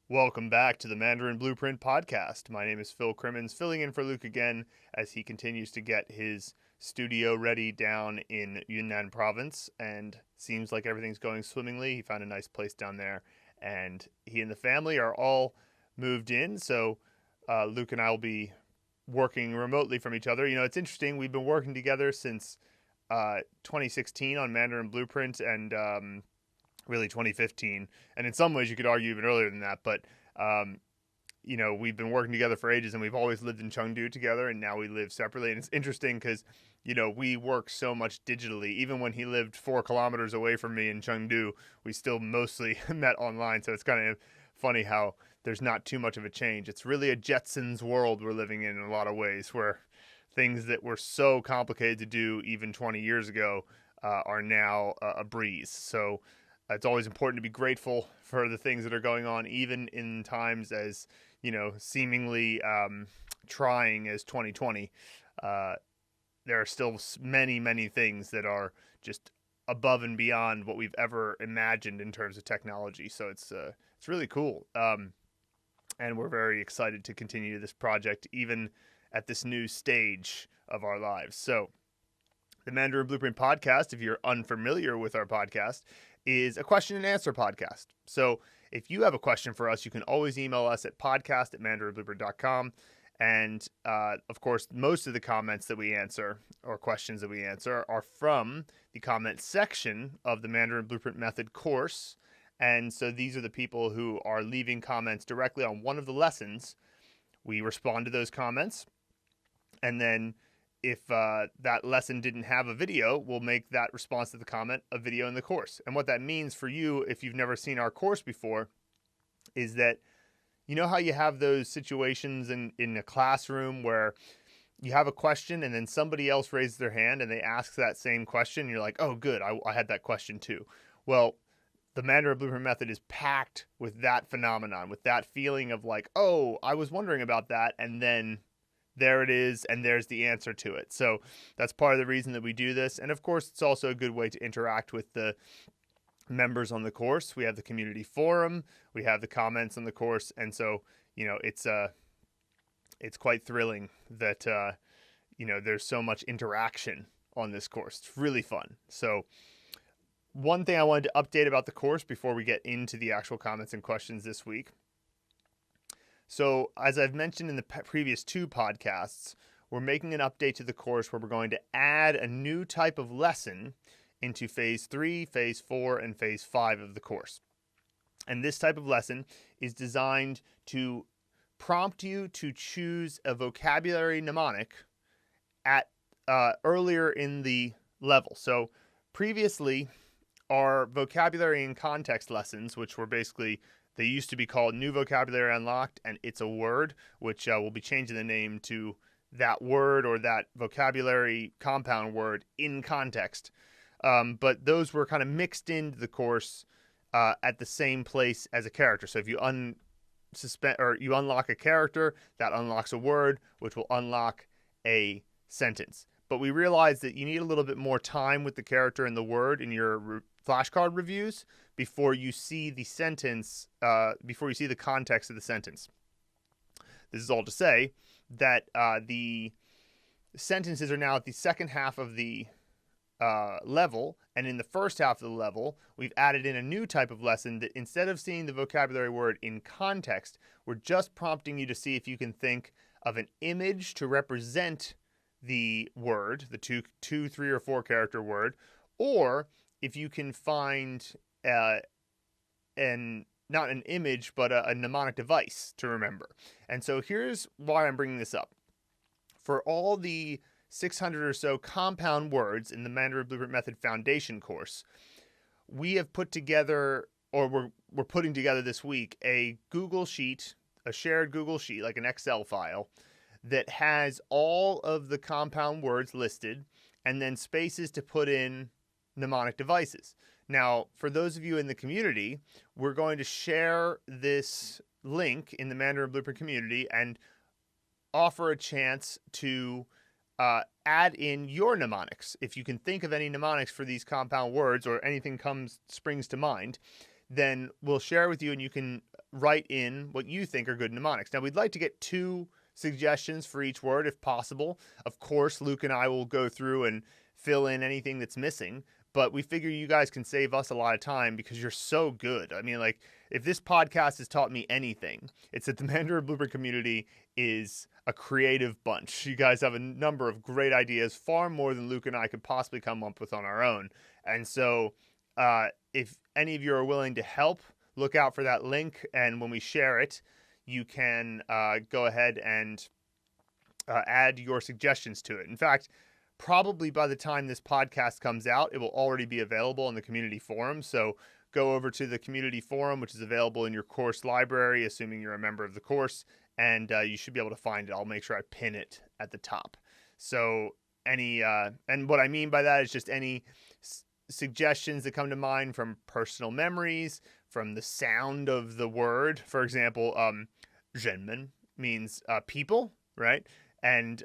Welcome back to the Mandarin Blueprint Podcast. My name is Phil Crimmins, filling in for Luke again as he continues to get his studio ready down in Yunnan province, and seems like everything's going swimmingly. He found a nice place down there, and he and the family are all moved in, so Luke and I will be working remotely from each other. You know, it's interesting. We've been working together since 2016 on Mandarin Blueprint, and really 2015, and in some ways you could argue even earlier than that, but you know, we've been working together for ages, and we've always lived in Chengdu together, and now we live separately. And it's interesting because, you know, we work so much digitally. Even when he lived 4 kilometers away from me in Chengdu, we still mostly met online. So it's kind of funny how there's not too much of a change. It's really a Jetsons world we're living in a lot of ways, where things that were so complicated to do even 20 years ago are now a breeze. So it's always important to be grateful for the things that are going on, even in times as, you know, seemingly trying as 2020. There are still many, many things that are just above and beyond what we've ever imagined in terms of technology. So it's really cool. And we're very excited to continue this project, even at this new stage of our lives. So the Mandarin Blueprint Podcast, if you're unfamiliar with our podcast, is a question and answer podcast. So if you have a question for us, you can always email us at podcast@mandarinblueprint.com. And of course, most of the comments that we answer or questions that we answer are from the comment section of the Mandarin Blueprint Method course. And so these are the people who are leaving comments directly on one of the lessons. We respond to those comments, and then if that lesson didn't have a video, we'll make that response to the comment a video in the course. And what that means for you, if you've never seen our course before, is that, you know how you have those situations in a classroom where you have a question and then somebody else raises their hand and they ask that same question. And you're like, oh, good, I had that question too. Well, the Mandarin Blueprint Method is packed with that phenomenon, with that feeling of like, oh, I was wondering about that, and then there it is, and there's the answer to it. So that's part of the reason that we do this. And of course, it's also a good way to interact with the members on the course. We have the community forum, we have the comments on the course, and so, you know, it's quite thrilling that you know, there's so much interaction on this course. It's really fun. So one thing I wanted to update about the course before we get into the actual comments and questions this week. So, as I've mentioned in the previous 2 podcasts, we're making an update to the course where we're going to add a new type of lesson into Phase 3, Phase 4, and Phase 5 of the course. And this type of lesson is designed to prompt you to choose a vocabulary mnemonic at earlier in the level. So, previously, our vocabulary and context lessons, which were basically, they used to be called New Vocabulary Unlocked and It's a Word, which we'll be changing the name to that word or that vocabulary compound word in context. But those were kind of mixed into the course at the same place as a character. So if you you unlock a character, that unlocks a word, which will unlock a sentence. But we realized that you need a little bit more time with the character and the word in your flashcard reviews before you see the sentence, before you see the context of the sentence. This is all to say that the sentences are now at the second half of the level, and in the first half of the level, we've added in a new type of lesson that instead of seeing the vocabulary word in context, we're just prompting you to see if you can think of an image to represent the word, the two, 3, or 4 character word, or if you can find not an image, but a mnemonic device to remember. And so here's why I'm bringing this up. For all the 600 or so compound words in the Mandarin Blueprint Method Foundation course, we have put together, or we're putting together this week, a Google Sheet, a shared Google Sheet, like an Excel file, that has all of the compound words listed and then spaces to put in mnemonic devices. Now, for those of you in the community, we're going to share this link in the Mandarin Blueprint community and offer a chance to add in your mnemonics. If you can think of any mnemonics for these compound words or anything springs to mind, then we'll share with you and you can write in what you think are good mnemonics. Now, we'd like to get 2 suggestions for each word if possible. Of course, Luke and I will go through and fill in anything that's missing, but we figure you guys can save us a lot of time because you're so good. I mean, like, if this podcast has taught me anything, it's that the Mandarin Blueprint community is a creative bunch. You guys have a number of great ideas, far more than Luke and I could possibly come up with on our own. And so if any of you are willing to help, look out for that link. And when we share it, you can go ahead and add your suggestions to it. In fact, probably by the time this podcast comes out, it will already be available in the community forum. So go over to the community forum, which is available in your course library, assuming you're a member of the course, and you should be able to find it. I'll make sure I pin it at the top. So any, and what I mean by that is just any suggestions that come to mind from personal memories, from the sound of the word. For example, renmen means people, right? And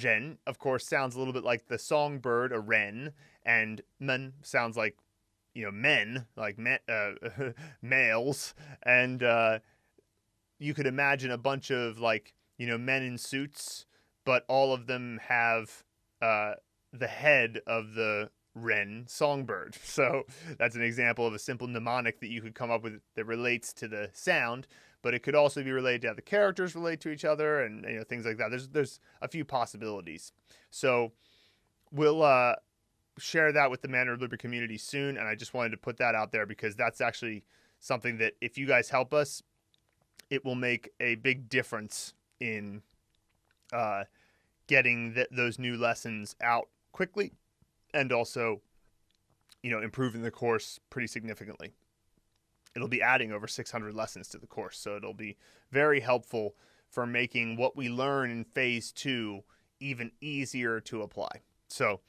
ren, of course, sounds a little bit like the songbird, a wren, and men sounds like, you know, men, like males. And you could imagine a bunch of, like, you know, men in suits, but all of them have the head of the wren songbird. So that's an example of a simple mnemonic that you could come up with that relates to the sound, but it could also be related to how the characters relate to each other, and, you know, things like that. There's a few possibilities. So we'll share that with the Mandarin Blueprint community soon, and I just wanted to put that out there because that's actually something that, if you guys help us, it will make a big difference in getting those new lessons out quickly, and also, you know, improving the course pretty significantly. It'll be adding over 600 lessons to the course, so it'll be very helpful for making what we learn in phase 2 even easier to apply. So,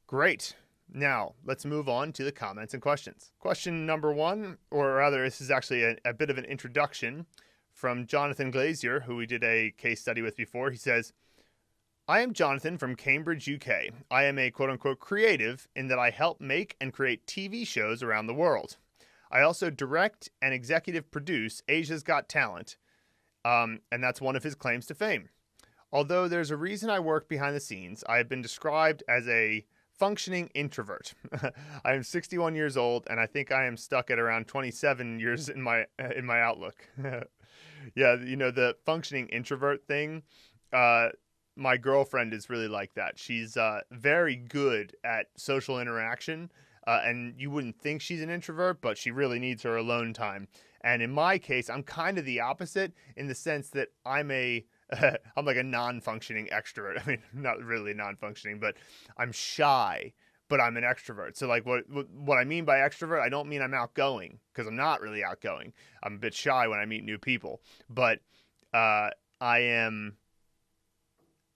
great. Now, let's move on to the comments and questions. Question number 1, or rather, this is actually a bit of an introduction from Jonathan Glazier, who we did a case study with before. He says, I am Jonathan from Cambridge, UK. I am a quote-unquote creative in that I help make and create TV shows around the world. I also direct and executive produce Asia's Got Talent, and that's one of his claims to fame. Although there's a reason I work behind the scenes, I have been described as a functioning introvert. I am 61 years old, and I think I am stuck at around 27 years in my outlook. Yeah, you know, the functioning introvert thing, my girlfriend is really like that. She's very good at social interaction, and you wouldn't think she's an introvert, but she really needs her alone time. And in my case, I'm kind of the opposite, in the sense that I'm like a non-functioning extrovert. I mean, not really non-functioning, but I'm shy, but I'm an extrovert. So, like, what I mean by extrovert, I don't mean I'm outgoing, because I'm not really outgoing. I'm a bit shy when I meet new people, but I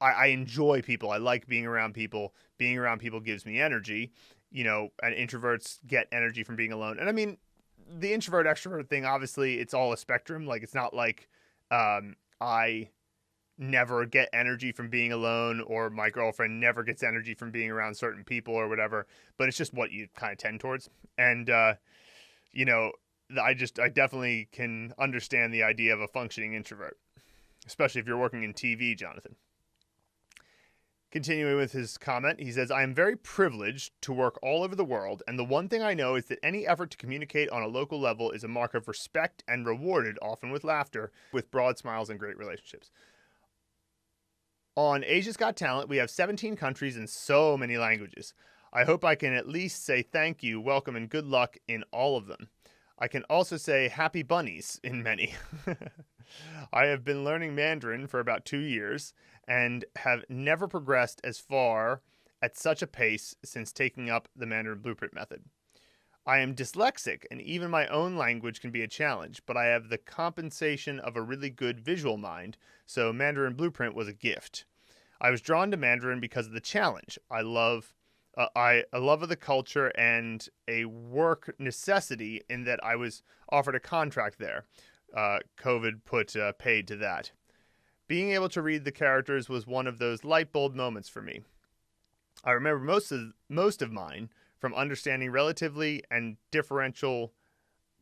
enjoy people. I like being around people. Being around people gives me energy, you know, and introverts get energy from being alone. And I mean, the introvert extrovert thing, obviously it's all a spectrum. Like, it's not like I never get energy from being alone, or my girlfriend never gets energy from being around certain people or whatever, but it's just what you kind of tend towards. And, you know, I definitely can understand the idea of a functioning introvert, especially if you're working in TV, Jonathan. Continuing with his comment, he says, I am very privileged to work all over the world, and the one thing I know is that any effort to communicate on a local level is a mark of respect and rewarded, often with laughter, with broad smiles and great relationships. On Asia's Got Talent, we have 17 countries and so many languages. I hope I can at least say thank you, welcome, and good luck in all of them. I can also say happy bunnies in many. I have been learning Mandarin for about 2 years and have never progressed as far at such a pace since taking up the Mandarin Blueprint method. I am dyslexic, and even my own language can be a challenge, but I have the compensation of a really good visual mind, so Mandarin Blueprint was a gift. I was drawn to Mandarin because of the challenge. I love of the culture and a work necessity in that I was offered a contract there. COVID put paid to that. Being able to read the characters was one of those light bulb moments for me. I remember most of mine from understanding relatively and differential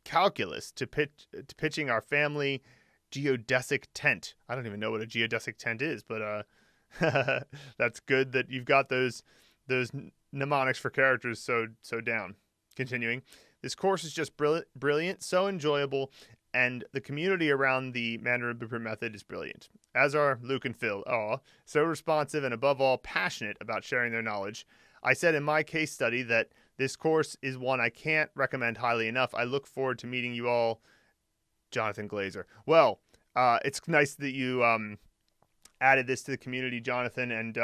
calculus to pitching our family geodesic tent. I don't even know what a geodesic tent is, but that's good that you've got those mnemonics for characters so down. Continuing, this course is just brilliant, so enjoyable, and the community around the Mandarin Blueprint method is brilliant, as are Luke and Phil. So responsive and above all passionate about sharing their knowledge. I said in my case study that this course is one I can't recommend highly enough. I look forward to meeting you all. Jonathan Glazier. Well, it's nice that you added this to the community, Jonathan, and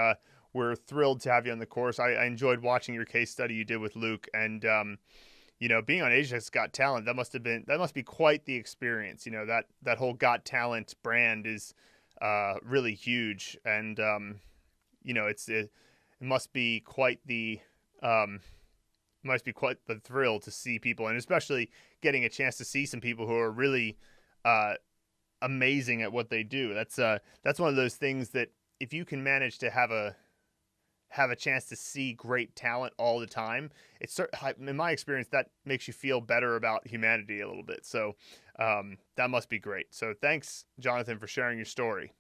we're thrilled to have you on the course. I enjoyed watching your case study you did with Luke, and being on Asia's Got Talent, that must be quite the experience. That whole Got Talent brand is really huge, and it must be quite the thrill to see people, and especially getting a chance to see some people who are really amazing at what they do. That's one of those things that if you can manage to have a chance to see great talent all the time, in my experience, that makes you feel better about humanity a little bit. So that must be great. So thanks, Jonathan, for sharing your story.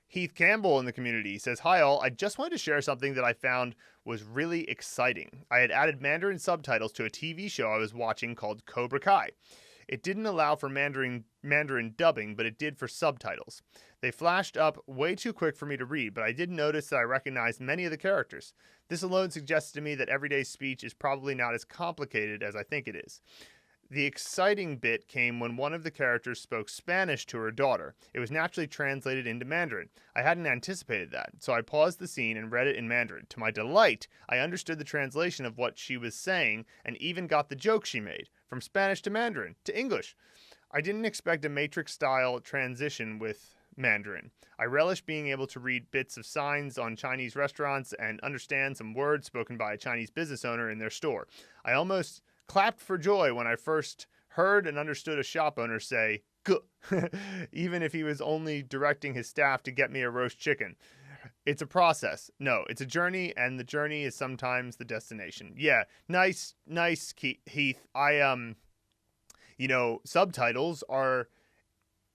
Heath Campbell in the community says, "Hi all, I just wanted to share something that I found was really exciting. I had added Mandarin subtitles to a TV show I was watching called Cobra Kai. It didn't allow for Mandarin dubbing, but it did for subtitles. They flashed up way too quick for me to read, but I did notice that I recognized many of the characters. This alone suggests to me that everyday speech is probably not as complicated as I think it is. The exciting bit came when one of the characters spoke Spanish to her daughter. It was naturally translated into Mandarin. I hadn't anticipated that, so I paused the scene and read it in Mandarin. To my delight, I understood the translation of what she was saying and even got the joke she made, from Spanish to Mandarin to English. I didn't expect a Matrix-style transition with Mandarin. I relish being able to read bits of signs on Chinese restaurants and understand some words spoken by a Chinese business owner in their store. I almost clapped for joy when I first heard and understood a shop owner say, 'Guh,' even if he was only directing his staff to get me a roast chicken. It's a process. No, it's a journey, and the journey is sometimes the destination." Yeah, nice, Heath. Subtitles are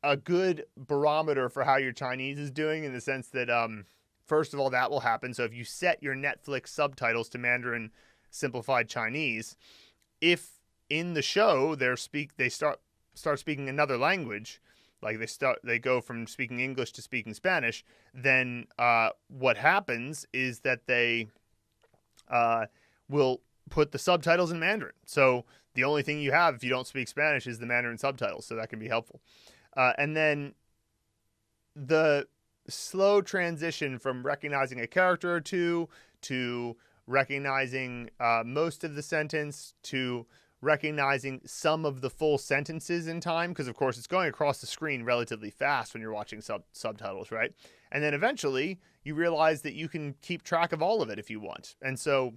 a good barometer for how your Chinese is doing, in the sense that, first of all, that will happen. So if you set your Netflix subtitles to Mandarin Simplified Chinese, if in the show they start speaking another language, like they go from speaking English to speaking Spanish, then what happens is that they will put the subtitles in Mandarin. So the only thing you have if you don't speak Spanish is the Mandarin subtitles, so that can be helpful. And then the slow transition from recognizing a character or two to recognizing most of the sentence to recognizing some of the full sentences in time, because of course it's going across the screen relatively fast when you're watching subtitles, right? And then eventually you realize that you can keep track of all of it if you want. And so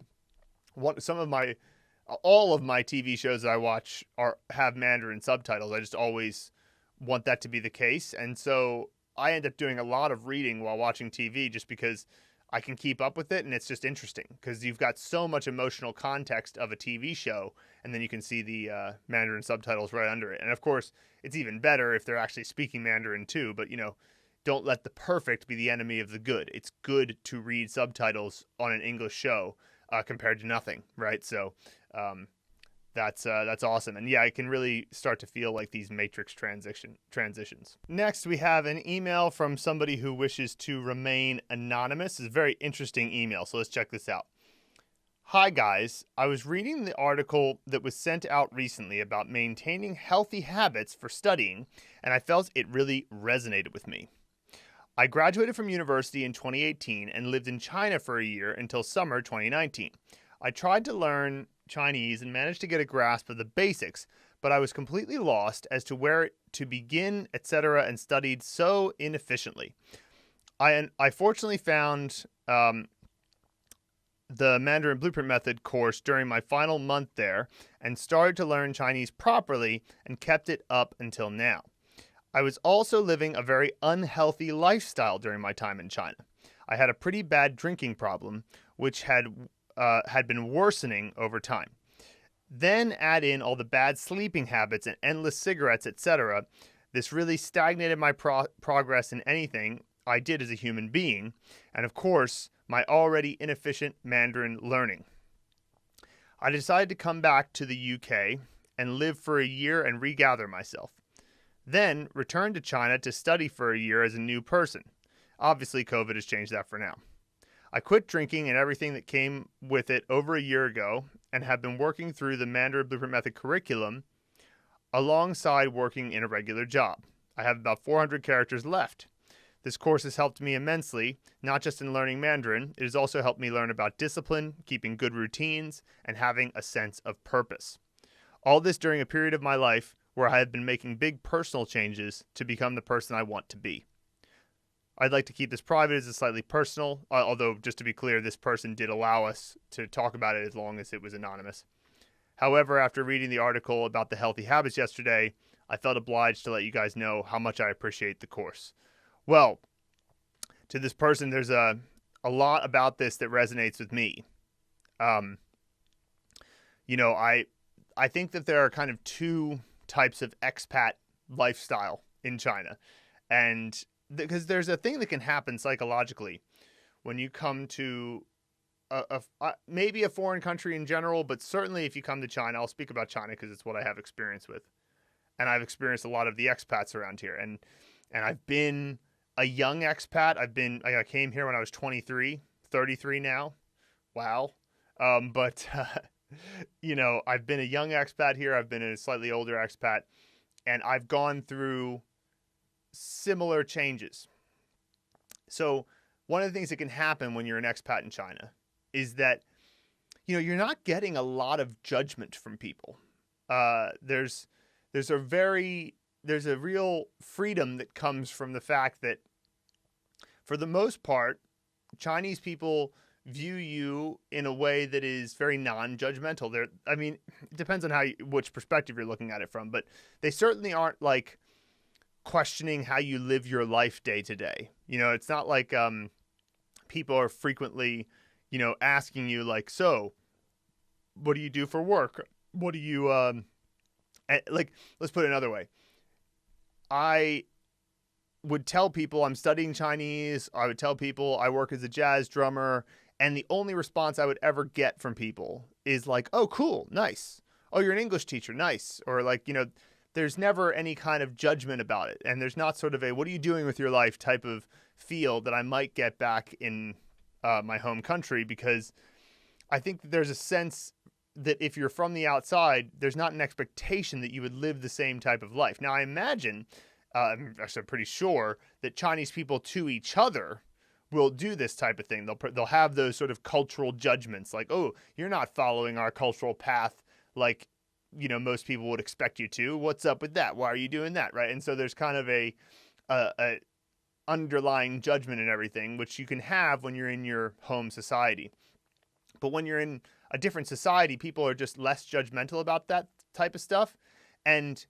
all of my TV shows that I watch have Mandarin subtitles. I just always want that to be the case. And so I end up doing a lot of reading while watching TV, just because I can keep up with it, and it's just interesting because you've got so much emotional context of a TV show, and then you can see the Mandarin subtitles right under it. And of course, it's even better if they're actually speaking Mandarin too, but don't let the perfect be the enemy of the good. It's good to read subtitles on an English show compared to nothing, right? So that's awesome. And yeah, I can really start to feel like these Matrix transitions. Next, we have an email from somebody who wishes to remain anonymous. It's a very interesting email, so let's check this out. "Hi guys, I was reading the article that was sent out recently about maintaining healthy habits for studying, and I felt it really resonated with me. I graduated from university in 2018 and lived in China for a year until summer 2019. I tried to learn Chinese and managed to get a grasp of the basics, but I was completely lost as to where to begin, etc., and studied so inefficiently. I fortunately found the Mandarin Blueprint Method course during my final month there and started to learn Chinese properly and kept it up until now. I was also living a very unhealthy lifestyle during my time in China. I had a pretty bad drinking problem, which had been worsening over time. Then add in all the bad sleeping habits and endless cigarettes, etc. This really stagnated my progress in anything I did as a human being, and of course, my already inefficient Mandarin learning. I decided to come back to the UK and live for a year and regather myself. Then return to China to study for a year as a new person. Obviously, COVID has changed that for now. I quit drinking and everything that came with it over a year ago and have been working through the Mandarin Blueprint Method curriculum alongside working in a regular job. I have about 400 characters left. This course has helped me immensely, not just in learning Mandarin, it has also helped me learn about discipline, keeping good routines, and having a sense of purpose. All this during a period of my life where I have been making big personal changes to become the person I want to be. I'd like to keep this private as it's slightly personal, although just to be clear, this person did allow us to talk about it as long as it was anonymous. However, after reading the article about the healthy habits yesterday, I felt obliged to let you guys know how much I appreciate the course. Well, to this person, there's a lot about this that resonates with me. I think that there are kind of two types of expat lifestyle in China. And because there's a thing that can happen psychologically when you come to maybe a foreign country in general, but certainly if you come to China. I'll speak about China because it's what I have experience with. And I've experienced a lot of the expats around here. And I've been a young expat. I came here when I was 23, 33 now. Wow. I've been a young expat here. I've been a slightly older expat. And I've gone through similar changes. So one of the things that can happen when you're an expat in China is that, you're not getting a lot of judgment from people. There's a real freedom that comes from the fact that, for the most part, Chinese people view you in a way that is very non-judgmental. It depends on which perspective you're looking at it from, but they certainly aren't like questioning how you live your life day to day. It's not like people are frequently, asking you like, so what do you do for work? What do you let's put it another way. I would tell people I'm studying Chinese. I would tell people I work as a jazz drummer. And the only response I would ever get from people is like, oh, cool, nice. Oh, you're an English teacher, nice. Or like, there's never any kind of judgment about it. And there's not sort of a, what are you doing with your life type of feel that I might get back in my home country, because I think that there's a sense that if you're from the outside, there's not an expectation that you would live the same type of life. Now, I imagine, I'm pretty sure, that Chinese people to each other will do this type of thing. They'll have those sort of cultural judgments like, oh, you're not following our cultural path like, most people would expect you to. What's up with that? Why are you doing that? Right. And so there's kind of a underlying judgment and everything, which you can have when you're in your home society. But when you're in a different society, people are just less judgmental about that type of stuff. And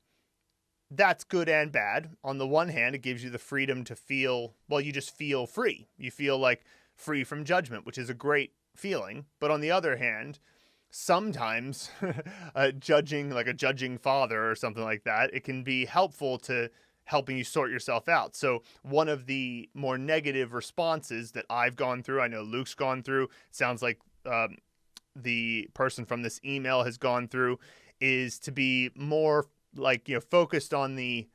that's good and bad. On the one hand, it gives you the freedom to feel, you just feel free. You feel like free from judgment, which is a great feeling. But on the other hand, sometimes judging, like a judging father or something like that, it can be helpful to helping you sort yourself out. So one of the more negative responses that I've gone through, I know Luke's gone through, sounds like the person from this email has gone through, is to be more like, focused on the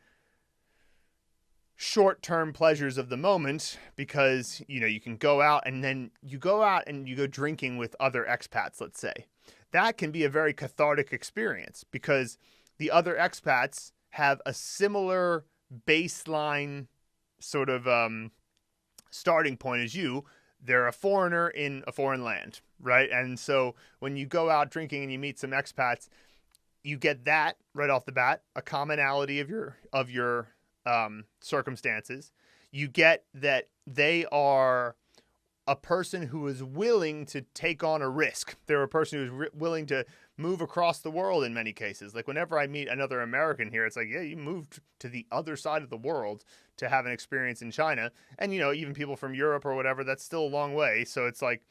short-term pleasures of the moment, because, you can go out and then you go drinking with other expats, let's say. That can be a very cathartic experience because the other expats have a similar baseline sort of starting point as you. They're a foreigner in a foreign land, right? And so when you go out drinking and you meet some expats, you get that right off the bat, a commonality of your circumstances. You get that they are a person who is willing to take on a risk. They're a person who is willing to move across the world in many cases. Like whenever I meet another American here, it's like, yeah, you moved to the other side of the world to have an experience in China. And, even people from Europe or whatever, that's still a long way. So it's like,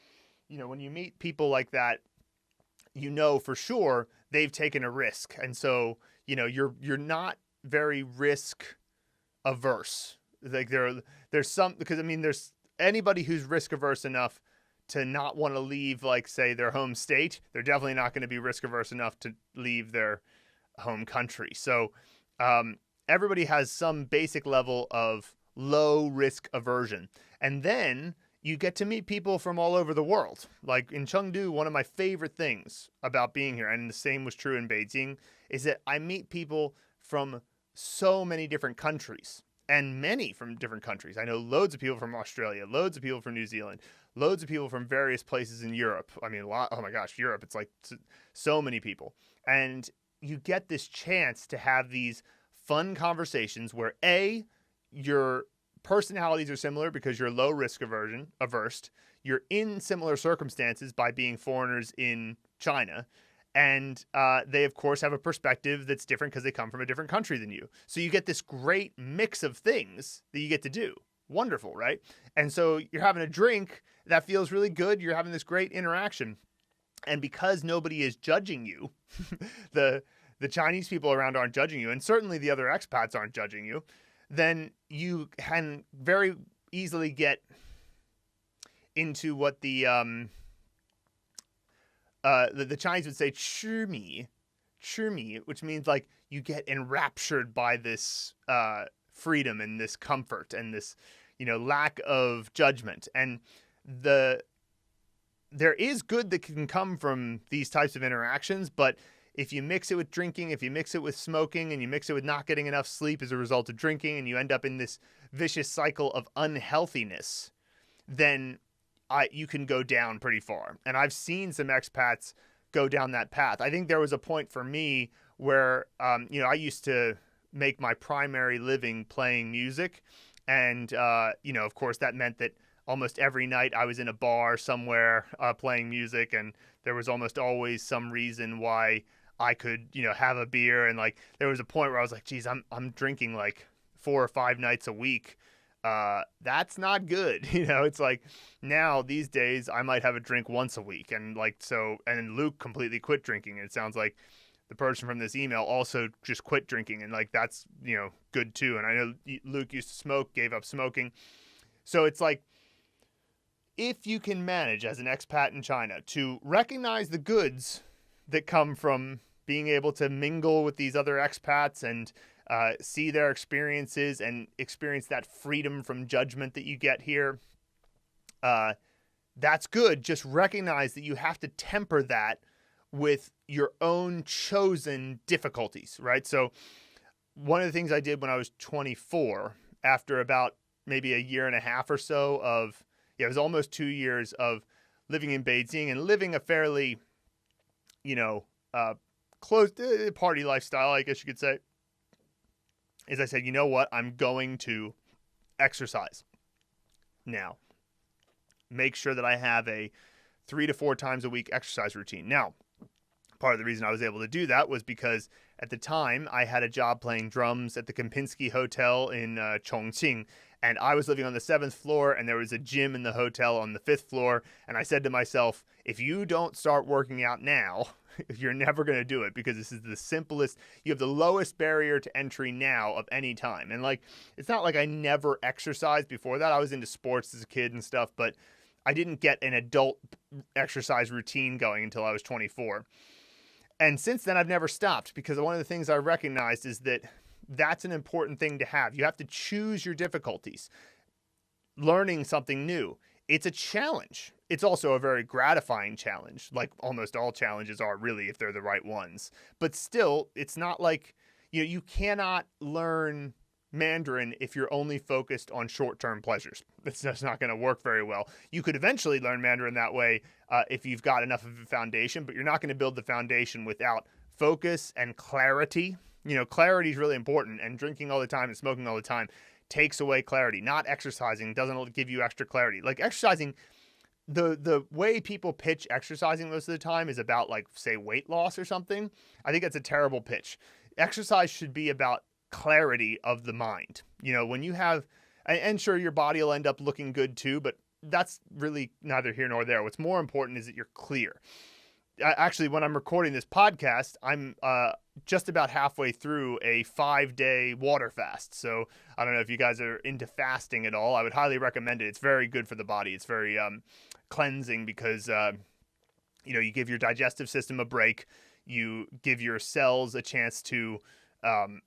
when you meet people like that, you know for sure they've taken a risk. And so, you're not very risk averse. Like there's some, because there's anybody who's risk averse enough to not want to leave, like, say, their home state, they're definitely not going to be risk averse enough to leave their home country. So everybody has some basic level of low risk aversion. And then you get to meet people from all over the world. Like in Chengdu, one of my favorite things about being here, and the same was true in Beijing, is that I meet people from so many different countries, and many from different countries. I know loads of people from Australia, loads of people from New Zealand, loads of people from various places in Europe. I mean, a lot. Oh my gosh, Europe, it's like so many people. And you get this chance to have these fun conversations where your personalities are similar because you're low risk averse. You're in similar circumstances by being foreigners in China. And they, of course, have a perspective that's different because they come from a different country than you. So you get this great mix of things that you get to do. Wonderful, right? And so you're having a drink that feels really good. You're having this great interaction. And because nobody is judging you, the Chinese people around aren't judging you, and certainly the other expats aren't judging you, then you can very easily get into what the Chinese would say, 痴迷, which means like you get enraptured by this freedom and this comfort and this, lack of judgment. And there is good that can come from these types of interactions, but if you mix it with drinking, if you mix it with smoking, and you mix it with not getting enough sleep as a result of drinking, and you end up in this vicious cycle of unhealthiness, then you can go down pretty far. And I've seen some expats go down that path. I think there was a point for me where, I used to make my primary living playing music. And, of course, that meant that almost every night I was in a bar somewhere playing music, and there was almost always some reason why I could, have a beer. And like, there was a point where I was like, geez, I'm drinking like 4 or 5 nights a week. That's not good. It's like now these days I might have a drink once a week. And like, and Luke completely quit drinking. And it sounds like the person from this email also just quit drinking. And like, that's, good too. And I know Luke used to smoke, gave up smoking. So it's like, if you can manage as an expat in China to recognize the goods that come from being able to mingle with these other expats and see their experiences and experience that freedom from judgment that you get here, that's good. Just recognize that you have to temper that with your own chosen difficulties, right? So one of the things I did when I was 24, after about maybe a year and a half or so of, it was almost 2 years of living in Beijing and living a fairly, close party lifestyle, I guess you could say, is I said, you know what? I'm going to exercise now. Make sure that I have a 3 to 4 times a week exercise routine. Now, part of the reason I was able to do that was because at the time I had a job playing drums at the Kempinski Hotel in Chongqing, and I was living on the 7th floor, and there was a gym in the hotel on the 5th floor. And I said to myself, if you don't start working out now, you're never going to do it, because this is the simplest, you have the lowest barrier to entry now of any time. And like, it's not like I never exercised before that. I was into sports as a kid and stuff, but I didn't get an adult exercise routine going until I was 24. And since then, I've never stopped, because one of the things I recognized is that that's an important thing to have. You have to choose your difficulties. Learning something new, it's a challenge. It's also a very gratifying challenge, like almost all challenges are, really, if they're the right ones. But still, it's not like, you cannot learn Mandarin if you're only focused on short-term pleasures. It's just not going to work very well. You could eventually learn Mandarin that way if you've got enough of a foundation, but you're not going to build the foundation without focus and clarity. Clarity is really important, and drinking all the time and smoking all the time takes away clarity. Not exercising doesn't give you extra clarity. Like exercising, the way people pitch exercising most of the time is about, like, say, weight loss or something. I think that's a terrible pitch. Exercise should be about clarity of the mind. When you have, and sure, your body will end up looking good too, but that's really neither here nor there. What's more important is that you're clear. actually, when I'm recording this podcast, I'm just about halfway through a 5-day water fast. So I don't know if you guys are into fasting at all. I would highly recommend it. It's very good for the body. It's very cleansing because, you give your digestive system a break. You give your cells a chance to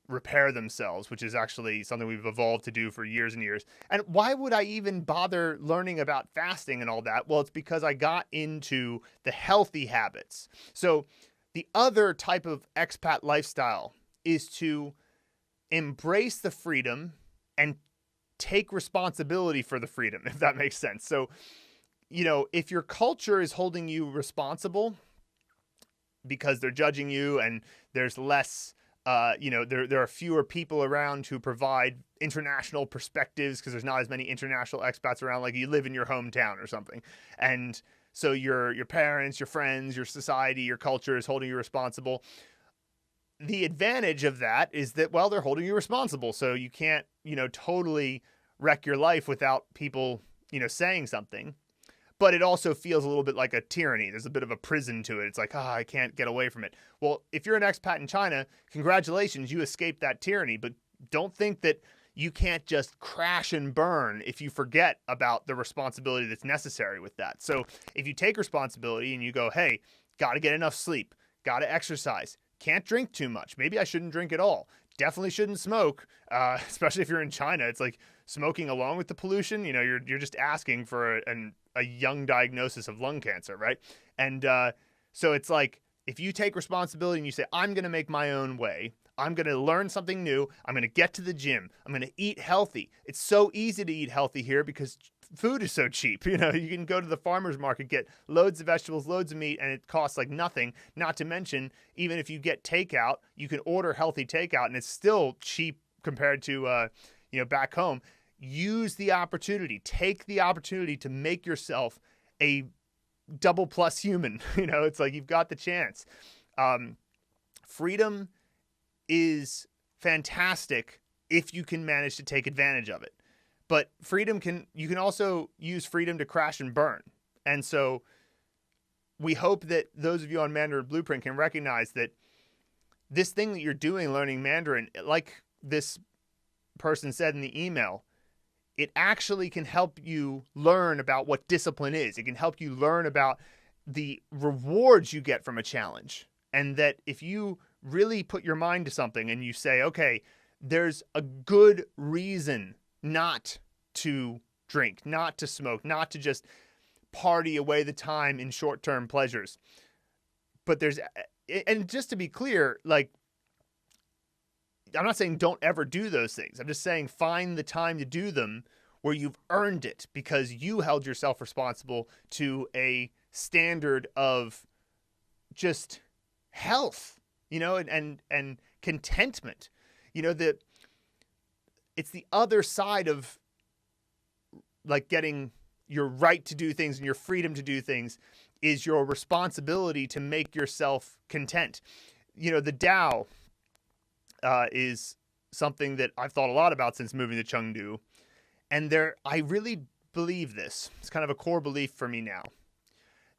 repair themselves, which is actually something we've evolved to do for years and years. And why would I even bother learning about fasting and all that? Well, it's because I got into the healthy habits. So the other type of expat lifestyle is to embrace the freedom and take responsibility for the freedom, if that makes sense. So, if your culture is holding you responsible because they're judging you and there's less there are fewer people around who provide international perspectives because there's not as many international expats around, like you live in your hometown or something. And so your parents, your friends, your society, your culture is holding you responsible. The advantage of that is that, well, they're holding you responsible. So you can't, totally wreck your life without people, saying something. But it also feels a little bit like a tyranny. There's a bit of a prison to it. It's like, I can't get away from it. Well, if you're an expat in China, congratulations, you escaped that tyranny. But don't think that you can't just crash and burn if you forget about the responsibility that's necessary with that. So if you take responsibility and you go, hey, got to get enough sleep, got to exercise, can't drink too much. Maybe I shouldn't drink at all. Definitely shouldn't smoke, especially if you're in China. It's like smoking along with the pollution. You're just asking for a young diagnosis of lung cancer, right? And so it's like, if you take responsibility and you say, I'm going to make my own way, I'm going to learn something new, I'm going to get to the gym, I'm going to eat healthy. It's so easy to eat healthy here because food is so cheap. You can go to the farmer's market, get loads of vegetables, loads of meat, and it costs like nothing. Not to mention, even if you get takeout, you can order healthy takeout and it's still cheap compared to, back home. Use the opportunity, take the opportunity to make yourself a double plus human. It's like you've got the chance. Freedom is fantastic if you can manage to take advantage of it. But you can also use freedom to crash and burn. And so we hope that those of you on Mandarin Blueprint can recognize that this thing that you're doing, learning Mandarin, like this person said in the email, it actually can help you learn about what discipline is. It can help you learn about the rewards you get from a challenge. And that if you really put your mind to something and you say, okay, there's a good reason not to drink, not to smoke, not to just party away the time in short-term pleasures. But and just to be clear, like, I'm not saying don't ever do those things. I'm just saying find the time to do them where you've earned it because you held yourself responsible to a standard of just health, and contentment. That it's the other side of like getting your right to do things and your freedom to do things is your responsibility to make yourself content. The Tao is something that I've thought a lot about since moving to Chengdu. And I really believe this. It's kind of a core belief for me now.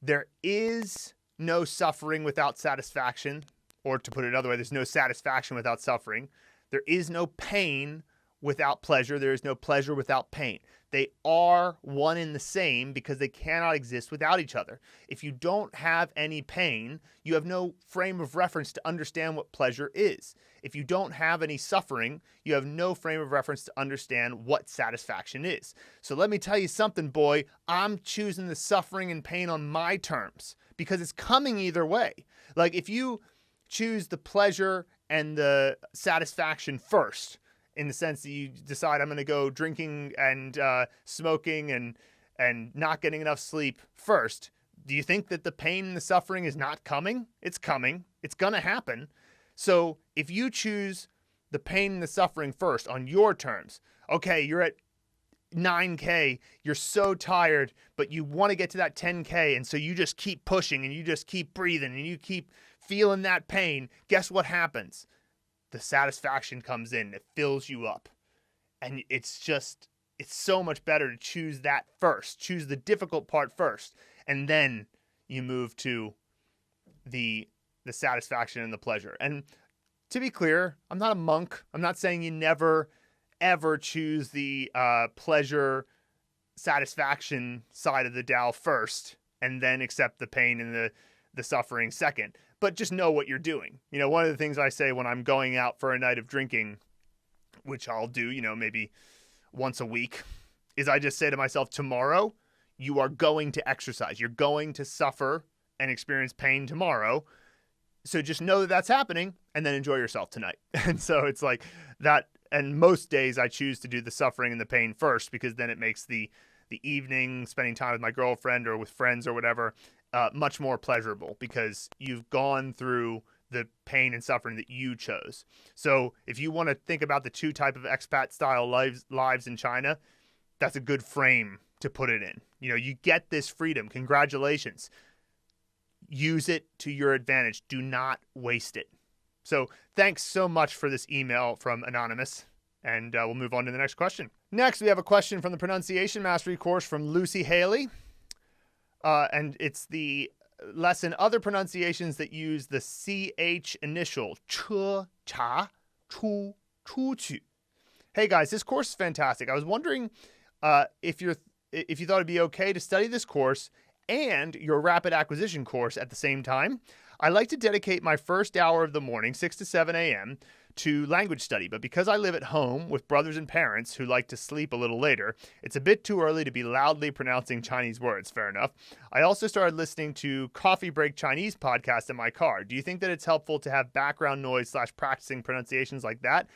There is no suffering without satisfaction, or to put it another way, there's no satisfaction without suffering. There is no pain without pleasure. There is no pleasure without pain. They are one and the same because they cannot exist without each other. If you don't have any pain, you have no frame of reference to understand what pleasure is. If you don't have any suffering, you have no frame of reference to understand what satisfaction is. So let me tell you something, boy. I'm choosing the suffering and pain on my terms because it's coming either way. Like if you choose the pleasure and the satisfaction first, in the sense that you decide I'm going to go drinking and smoking and not getting enough sleep first, do you think that the pain and the suffering is not coming? It's coming. It's going to happen. So if you choose the pain and the suffering first on your terms, okay, you're at 9K, you're so tired, but you want to get to that 10K, and so you just keep pushing and you just keep breathing and you keep feeling that pain. Guess what happens? The satisfaction comes in, it fills you up. And it's so much better to choose that first. Choose the difficult part first. And then you move to the satisfaction and the pleasure. And to be clear, I'm not a monk. I'm not saying you never, ever choose the pleasure satisfaction side of the Tao first and then accept the pain and the suffering second. But just know what you're doing. You know, one of the things I say when I'm going out for a night of drinking, which I'll do, you know, maybe once a week, is I just say to myself, tomorrow you are going to exercise. You're going to suffer and experience pain tomorrow. So just know that that's happening and then enjoy yourself tonight. And so it's like that. And most days I choose to do the suffering and the pain first, because then it makes the evening, spending time with my girlfriend or with friends or whatever, much more pleasurable, because you've gone through the pain and suffering that you chose. So if you want to think about the two type of expat style lives in China, that's a good frame to put it in. You know, you get this freedom. Congratulations. Use it to your advantage. Do not waste it. So thanks so much for this email from Anonymous. And we'll move on to the next question. Next, we have a question from the Pronunciation Mastery course from Lucy Haley. And it's the lesson, Other Pronunciations That Use the CH initial, chā, chūqu. Hey guys, this course is fantastic. I was wondering if you thought it'd be okay to study this course and your rapid acquisition course at the same time. I like to dedicate my first hour of the morning, 6 to 7 a.m., to language study, but because I live at home with brothers and parents who like to sleep a little later, it's a bit too early to be loudly pronouncing Chinese words. Fair enough. I also started listening to Coffee Break Chinese podcast in my car. Do you think that it's helpful to have background noise / practicing pronunciations like that?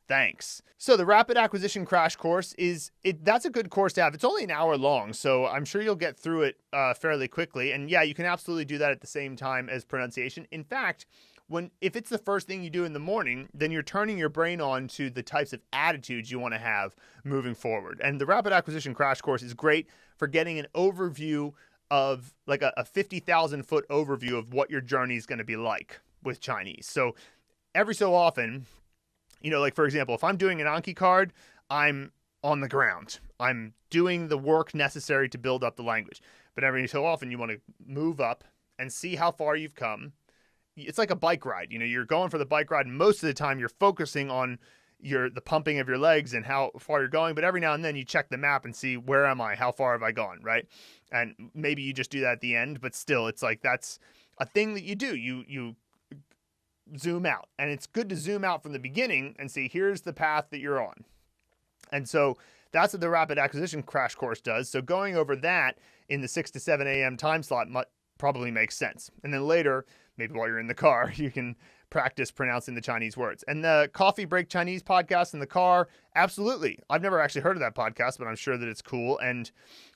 Thanks. So the rapid acquisition crash course that's a good course to have. It's only an hour long, so I'm sure you'll get through it fairly quickly. And yeah, you can absolutely do that at the same time as pronunciation. In fact, if it's the first thing you do in the morning, then you're turning your brain on to the types of attitudes you want to have moving forward. And the rapid acquisition crash course is great for getting an overview of, like a 50,000 foot overview of what your journey is going to be like with Chinese. So every so often, you know, like for example, if I'm doing an Anki card, I'm on the ground. I'm doing the work necessary to build up the language. But every so often you want to move up and see how far you've come. It's like a bike ride. You know, you're going for the bike ride, and most of the time you're focusing on the pumping of your legs and how far you're going. But every now and then you check the map and see, where am I? How far have I gone? Right? And maybe you just do that at the end, but still, it's like that's a thing that you do. You zoom out, and it's good to zoom out from the beginning and see, here's the path that you're on. And so that's what the rapid acquisition crash course does. So going over that in the 6 to 7 a.m. time slot probably makes sense. And then later, maybe while you're in the car, you can practice pronouncing the Chinese words. And the Coffee Break Chinese podcast in the car, absolutely. I've never actually heard of that podcast, but I'm sure that it's cool. And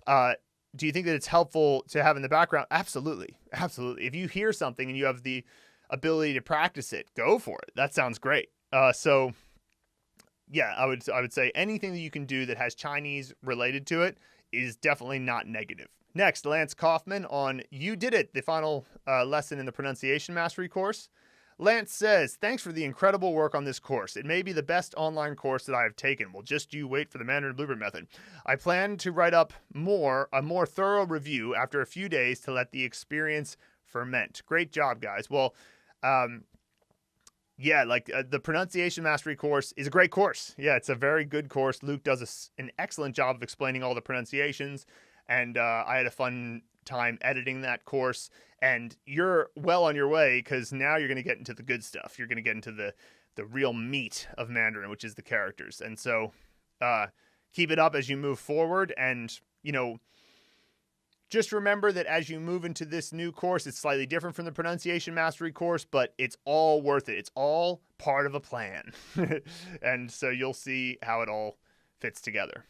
do you think that it's helpful to have in the background? Absolutely. Absolutely. If you hear something and you have the ability to practice it, go for it. That sounds great. So yeah, I would say anything that you can do that has Chinese related to it is definitely not negative. Next, Lance Kaufman on You Did It, the final lesson in the Pronunciation Mastery course. Lance says, thanks for the incredible work on this course. It may be the best online course that I have taken. Well, just you wait for the Mandarin Blueprint method. I plan to write up a more thorough review after a few days to let the experience ferment. Great job, guys. Well, yeah, the Pronunciation Mastery course is a great course. Yeah, it's a very good course. Luke does an excellent job of explaining all the pronunciations. And I had a fun time editing that course. And you're well on your way, because now you're going to get into the good stuff. You're going to get into the real meat of Mandarin, which is the characters. And so keep it up as you move forward. And, you know, just remember that as you move into this new course, it's slightly different from the Pronunciation Mastery course, but it's all worth it. It's all part of a plan. And so you'll see how it all fits together.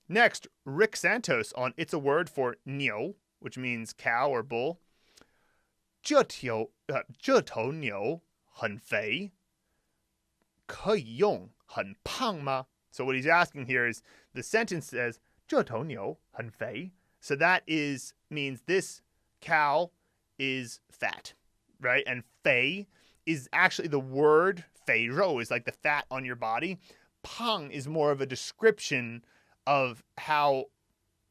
Next, Rick Santos on It's a Word for Niu, which means cow or bull. 这头牛很肥，可以用很胖吗? So what he's asking here is, the sentence says 这头牛很肥. So that means this cow is fat, right? And 肥 is actually the word 肥肉 is like the fat on your body. 胖 is more of a description of how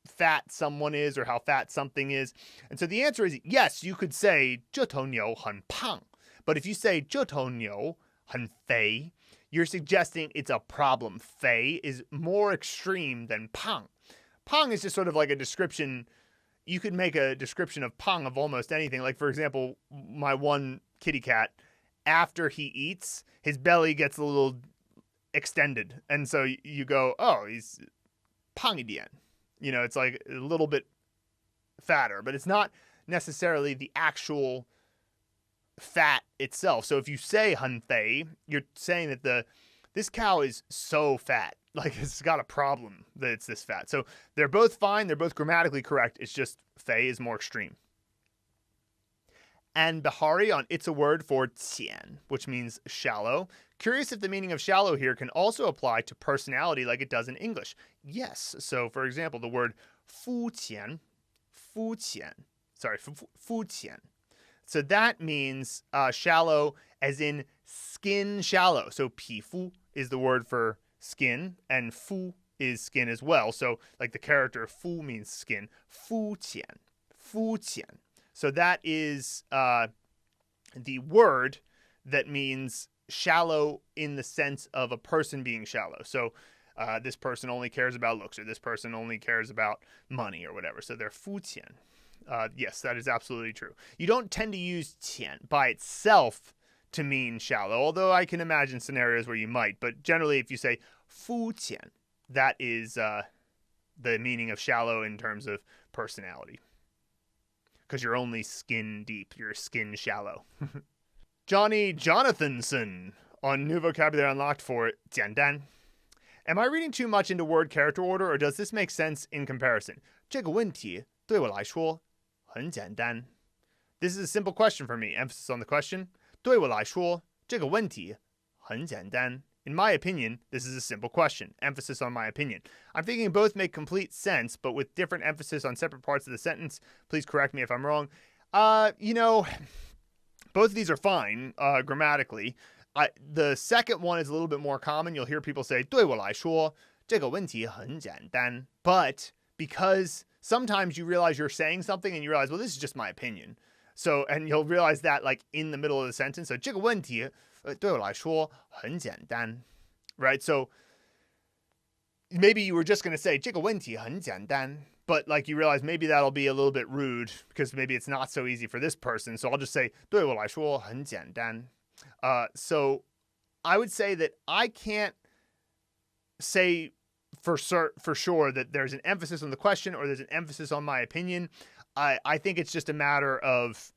fat someone is or how fat something is. And so the answer is yes, you could say 这头牛很胖. But if you say 这头牛很肥, you're suggesting it's a problem. 肥 is more extreme than 胖. 胖 is just sort of like a description. You could make a description of 胖 of almost anything. Like, for example, my one kitty cat, after he eats, his belly gets a little extended. And so you go, oh, he's 胖一点. You know, it's like a little bit fatter, but it's not necessarily the actual fat itself. So if you say 很肥, you're saying that this cow is so fat. Like, it's got a problem that it's this fat. So they're both fine. They're both grammatically correct. It's just 肥 is more extreme. And Bihari on It's a Word for 浅, which means shallow. Curious if the meaning of shallow here can also apply to personality like it does in English. Yes. So, for example, the word 肤浅. So that means shallow as in skin shallow. So 皮肤 is the word for skin, and 肤 is skin as well. So like the character 肤 means skin. 肤浅. So that is the word that means shallow in the sense of a person being shallow. So this person only cares about looks, or this person only cares about money or whatever. So they're 肤浅. Yes, that is absolutely true. You don't tend to use 浅 by itself to mean shallow, although I can imagine scenarios where you might. But generally, if you say 肤浅, that is the meaning of shallow in terms of personality. Because you're only skin deep. You're skin shallow. Johnny Johnathanson on New Vocabulary Unlocked for 简单. Am I reading too much into word character order, or does this make sense in comparison? 这个问题对我来说很简单. This is a simple question for me. Emphasis on the question. 对我来说这个问题很简单. In my opinion, this is a simple question. Emphasis on my opinion. I'm thinking both make complete sense, but with different emphasis on separate parts of the sentence. Please correct me if I'm wrong. You know, both of these are fine grammatically. The second one is a little bit more common. You'll hear people say 对我来说这个问题很简单. But because sometimes you realize you're saying something and you realize, well, this is just my opinion. So, and you'll realize that like in the middle of the sentence. So 这个问题对我来说很简单. Right? So maybe you were just going to say 这个问题很简单, but like you realize maybe that'll be a little bit rude because maybe it's not so easy for this person. So I'll just say 对我来说很简单. So I would say that I can't say for sure that there's an emphasis on the question or there's an emphasis on my opinion. I think it's just a matter of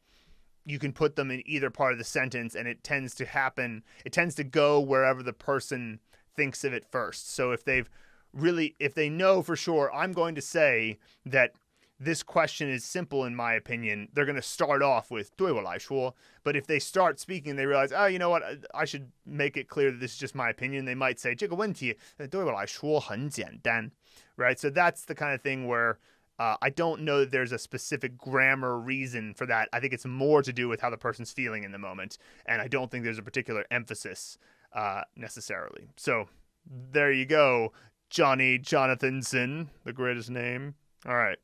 you can put them in either part of the sentence, and it tends to go wherever the person thinks of it first. So if they know for sure, I'm going to say that this question is simple in my opinion, they're going to start off with 对我来说. But if they start speaking, they realize, oh, you know what, I should make it clear that this is just my opinion. They might say 这个问题对我来说很简单. Right? So that's the kind of thing where I don't know that there's a specific grammar reason for that. I think it's more to do with how the person's feeling in the moment. And I don't think there's a particular emphasis necessarily. So there you go. Johnny Johnathanson, the greatest name. All right.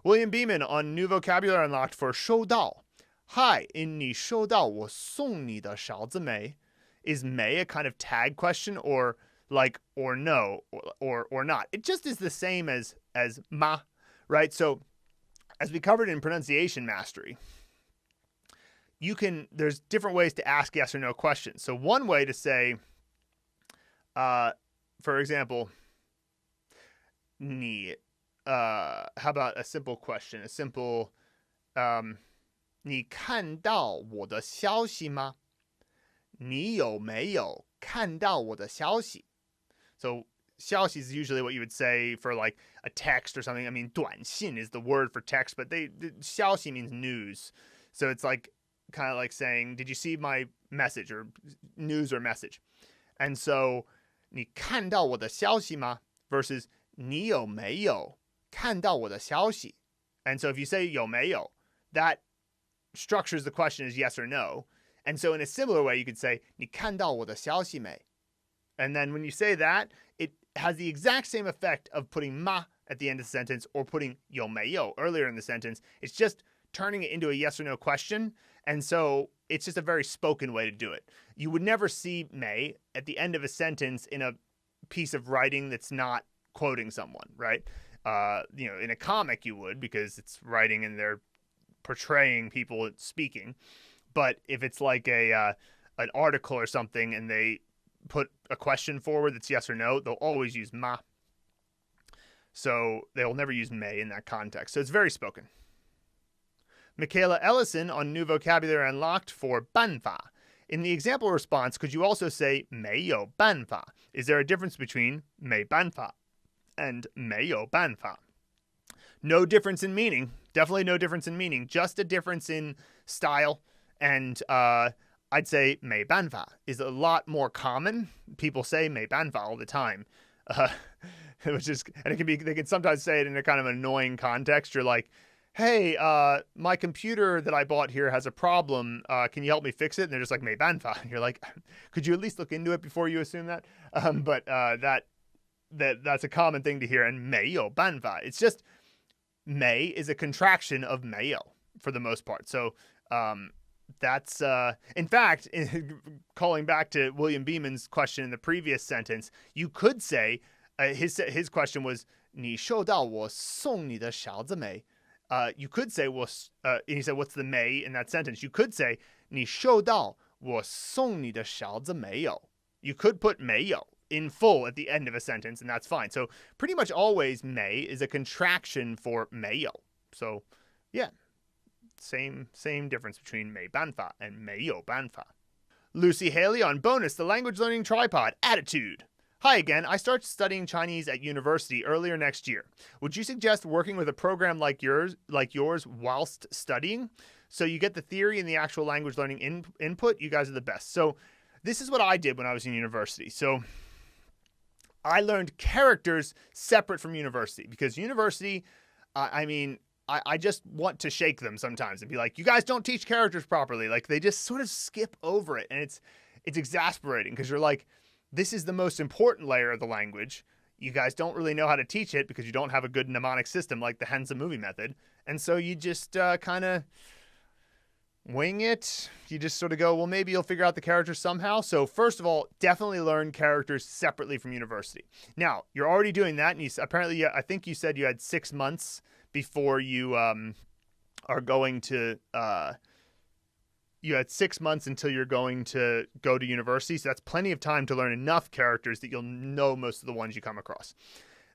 William Beeman on New Vocabulary Unlocked for 收到. Hi, 你收到我送你的勺子没? Is may a kind of tag question or like or no or not? It just is the same as ma, right? So as we covered in pronunciation mastery, there's different ways to ask yes or no questions. So one way to say, for example, 你 how about a simple question? A simple, 你看到我的消息吗? 你有没有看到我的消息? So 消息 is usually what you would say for like a text or something. I mean, 短信 is the word for text, but 消息 means news. So it's like kind of like saying, did you see my message or news or message? And so 你看到我的消息吗? Versus 你有没有看到我的消息? And so if you say 有没有, that structures the question as yes or no. And so in a similar way, you could say 你看到我的消息没? And then when you say that, it has the exact same effect of putting ma at the end of the sentence or putting 有没有 earlier in the sentence. It's just turning it into a yes or no question. And so it's just a very spoken way to do it. You would never see may at the end of a sentence in a piece of writing that's not quoting someone, right? In a comic you would, because it's writing and they're portraying people speaking. But if it's like an article or something and they put a question forward that's yes or no, they'll always use ma. So they'll never use may in that context. So it's very spoken. Michaela Ellison on New Vocabulary Unlocked for 办法. In the example response, could you also say 没有办法? Is there a difference between 没办法 and 没有办法? No difference in meaning. Definitely no difference in meaning. Just a difference in style. And I'd say 没办法 is a lot more common. People say 没办法 all the time. Which is, and it can be, they can sometimes say it in a kind of annoying context. You're like, hey, my computer that I bought here has a problem. Can you help me fix it? And they're just like, 没办法. And you're like, could you at least look into it before you assume that? But that's a common thing to hear. And 没有办法. It's just, 没 is a contraction of 没有for the most part. So that's, in fact, calling back to William Beeman's question in the previous sentence, you could say, his question was, 你收到我送你的勺子没? You could say, he said, what's the may in that sentence? You could say, 你收到我送你的勺子没有? You could put 没有 in full at the end of a sentence, and that's fine. So pretty much always may is a contraction for 没有. So yeah, same difference between 没办法 and 没有办法. Lucy Haley on Bonus, the Language Learning Tripod, Attitude. Hi again. I start studying Chinese at university earlier next year. Would you suggest working with a program like yours whilst studying? So you get the theory and the actual language learning input. You guys are the best. So this is what I did when I was in university. So I learned characters separate from university because university, I just want to shake them sometimes and be like, you guys don't teach characters properly. Like they just sort of skip over it. And it's exasperating because you're like, this is the most important layer of the language. You guys don't really know how to teach it because you don't have a good mnemonic system like the Hansa movie method. And so you just kind of wing it. You just sort of go, well, maybe you'll figure out the characters somehow. So first of all, definitely learn characters separately from university. Now, you're already doing that. And apparently, I think you said you had 6 months before you are going to... you had 6 months until you're going to go to university. So that's plenty of time to learn enough characters that you'll know most of the ones you come across.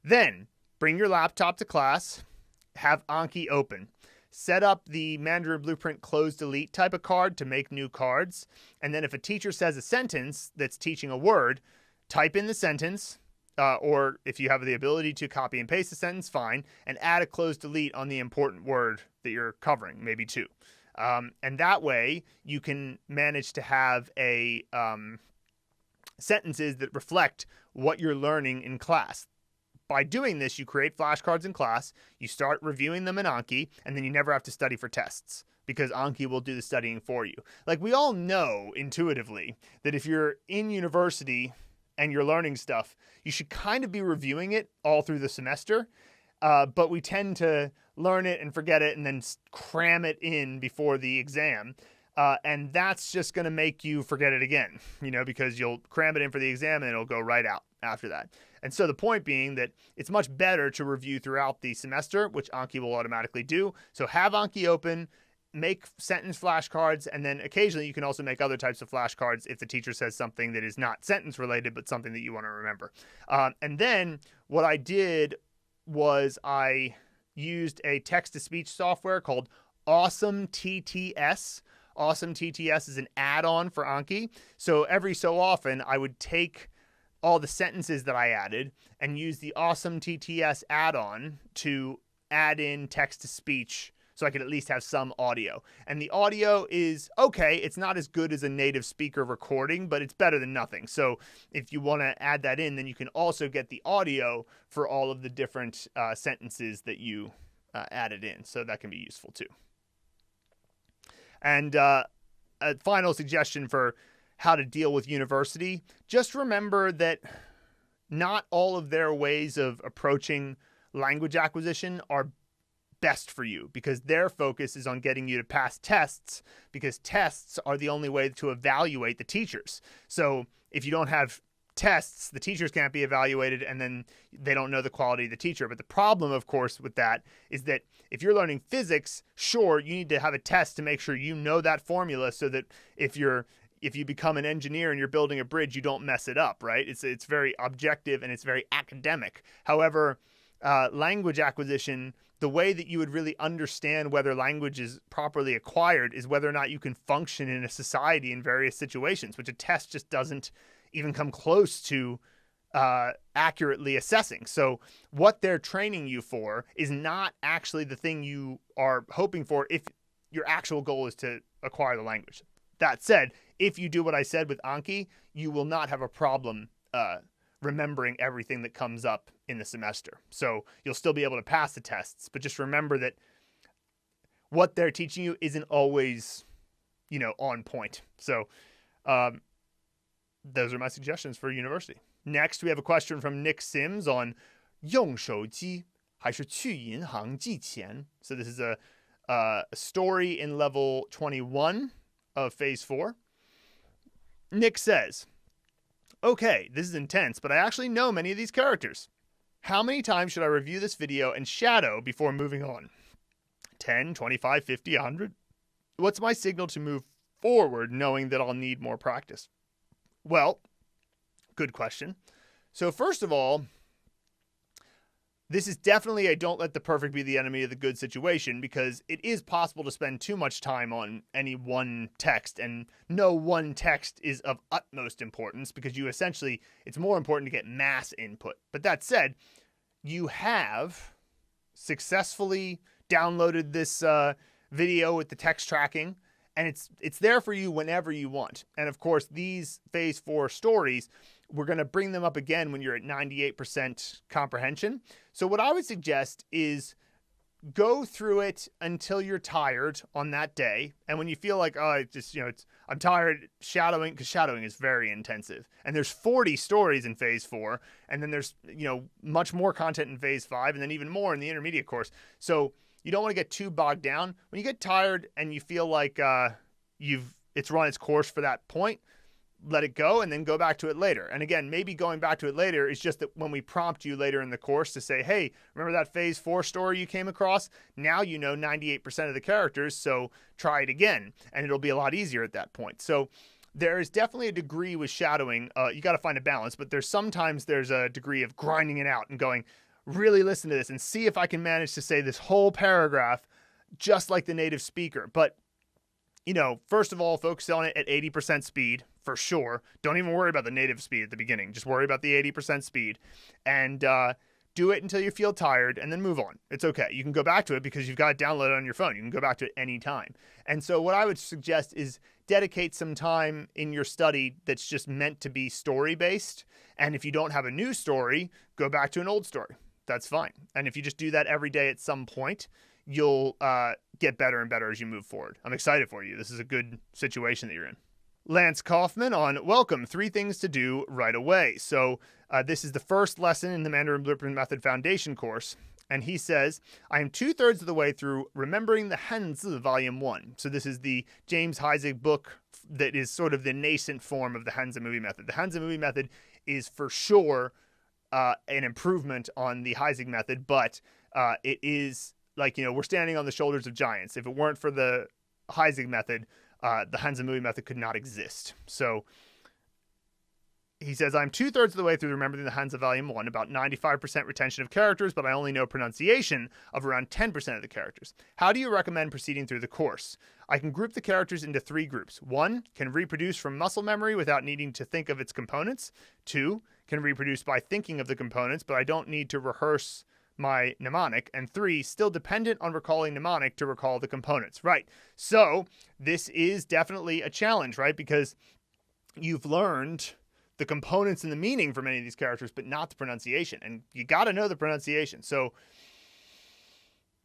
Then bring your laptop to class, have Anki open, set up the Mandarin Blueprint close delete type of card to make new cards. And then if a teacher says a sentence that's teaching a word, type in the sentence, or if you have the ability to copy and paste the sentence, fine, and add a close delete on the important word that you're covering, maybe two. And that way you can manage to have sentences that reflect what you're learning in class. By doing this, you create flashcards in class, you start reviewing them in Anki, and then you never have to study for tests because Anki will do the studying for you. Like we all know intuitively that if you're in university and you're learning stuff, you should kind of be reviewing it all through the semester. But we tend to learn it and forget it and then cram it in before the exam. And that's just going to make you forget it again, because you'll cram it in for the exam and it'll go right out after that. And so the point being that it's much better to review throughout the semester, which Anki will automatically do. So have Anki open, make sentence flashcards, and then occasionally you can also make other types of flashcards if the teacher says something that is not sentence related, but something that you want to remember. And then what I did was I used a text-to-speech software called Awesome TTS. Awesome TTS is an add-on for Anki. So every so often, I would take all the sentences that I added and use the Awesome TTS add-on to add in text-to-speech so I could at least have some audio. And the audio is okay. It's not as good as a native speaker recording, but it's better than nothing. So if you want to add that in, then you can also get the audio for all of the different sentences that you added in. So that can be useful too. And a final suggestion for how to deal with university, just remember that not all of their ways of approaching language acquisition are best for you, because their focus is on getting you to pass tests, because tests are the only way to evaluate the teachers. So if you don't have tests, the teachers can't be evaluated, and then they don't know the quality of the teacher. But the problem, of course, with that is that if you're learning physics, sure, you need to have a test to make sure you know that formula, so that if you become an engineer and you're building a bridge, you don't mess it up, right? It's very objective and it's very academic. However, language acquisition, the way that you would really understand whether language is properly acquired is whether or not you can function in a society in various situations, which a test just doesn't even come close to accurately assessing. So what they're training you for is not actually the thing you are hoping for if your actual goal is to acquire the language. That said, if you do what I said with Anki, you will not have a problem remembering everything that comes up in the semester. So you'll still be able to pass the tests, but just remember that what they're teaching you isn't always, on point. So those are my suggestions for university. Next, we have a question from Nick Sims on 用手机还是去银行寄钱. So this is a story in level 21 of phase 4. Nick says, okay, this is intense, but I actually know many of these characters. How many times should I review this video and shadow before moving on? 10, 25, 50, 100? What's my signal to move forward knowing that I'll need more practice? Well, good question. So first of all, this is definitely a don't let the perfect be the enemy of the good situation, because it is possible to spend too much time on any one text, and no one text is of utmost importance, because it's more important to get mass input. But that said, you have successfully downloaded this video with the text tracking, and it's there for you whenever you want. And of course, these phase 4 stories, we're going to bring them up again when you're at 98% comprehension. So what I would suggest is go through it until you're tired on that day. And when you feel like, I'm tired, shadowing, because shadowing is very intensive. And there's 40 stories in phase 4. And then there's, much more content in phase 5, and then even more in the intermediate course. So you don't want to get too bogged down. When you get tired and you feel like it's run its course for that point, let it go and then go back to it later. And again, maybe going back to it later is just that when we prompt you later in the course to say, hey, remember that phase 4 story you came across? Now you know 98% of the characters, so try it again. And it'll be a lot easier at that point. So there is definitely a degree with shadowing. You got to find a balance, but sometimes there's a degree of grinding it out and going, really listen to this and see if I can manage to say this whole paragraph just like the native speaker. But first of all, focus on it at 80% speed for sure. Don't even worry about the native speed at the beginning. Just worry about the 80% speed and do it until you feel tired and then move on. It's okay. You can go back to it because you've got it downloaded on your phone. You can go back to it anytime. And so what I would suggest is dedicate some time in your study that's just meant to be story-based. And if you don't have a new story, go back to an old story. That's fine. And if you just do that every day at some point, you'll get better and better as you move forward. I'm excited for you. This is a good situation that you're in. Lance Kaufman on Welcome, 3 Things to Do Right Away. So this is the first lesson in the Mandarin Blueprint Method Foundation course. And he says, I am 2/3 of the way through Remembering the Hanzi Volume 1. So this is the James Heisig book that is sort of the nascent form of the Hanzi Movie Method. The Hanzi Movie Method is for sure an improvement on the Heisig method, but it is like, we're standing on the shoulders of giants. If it weren't for the Heisig method, the Hanzi Movie method could not exist. So he says, I'm 2/3 of the way through Remembering the Hanzi Volume 1, about 95% retention of characters, but I only know pronunciation of around 10% of the characters. How do you recommend proceeding through the course? I can group the characters into 3 groups. 1, can reproduce from muscle memory without needing to think of its components. 2, can reproduce by thinking of the components, but I don't need to rehearse my mnemonic. And 3, still dependent on recalling mnemonic to recall the components. Right. So this is definitely a challenge, right? Because you've learned the components and the meaning for many of these characters, but not the pronunciation. And you got to know the pronunciation. So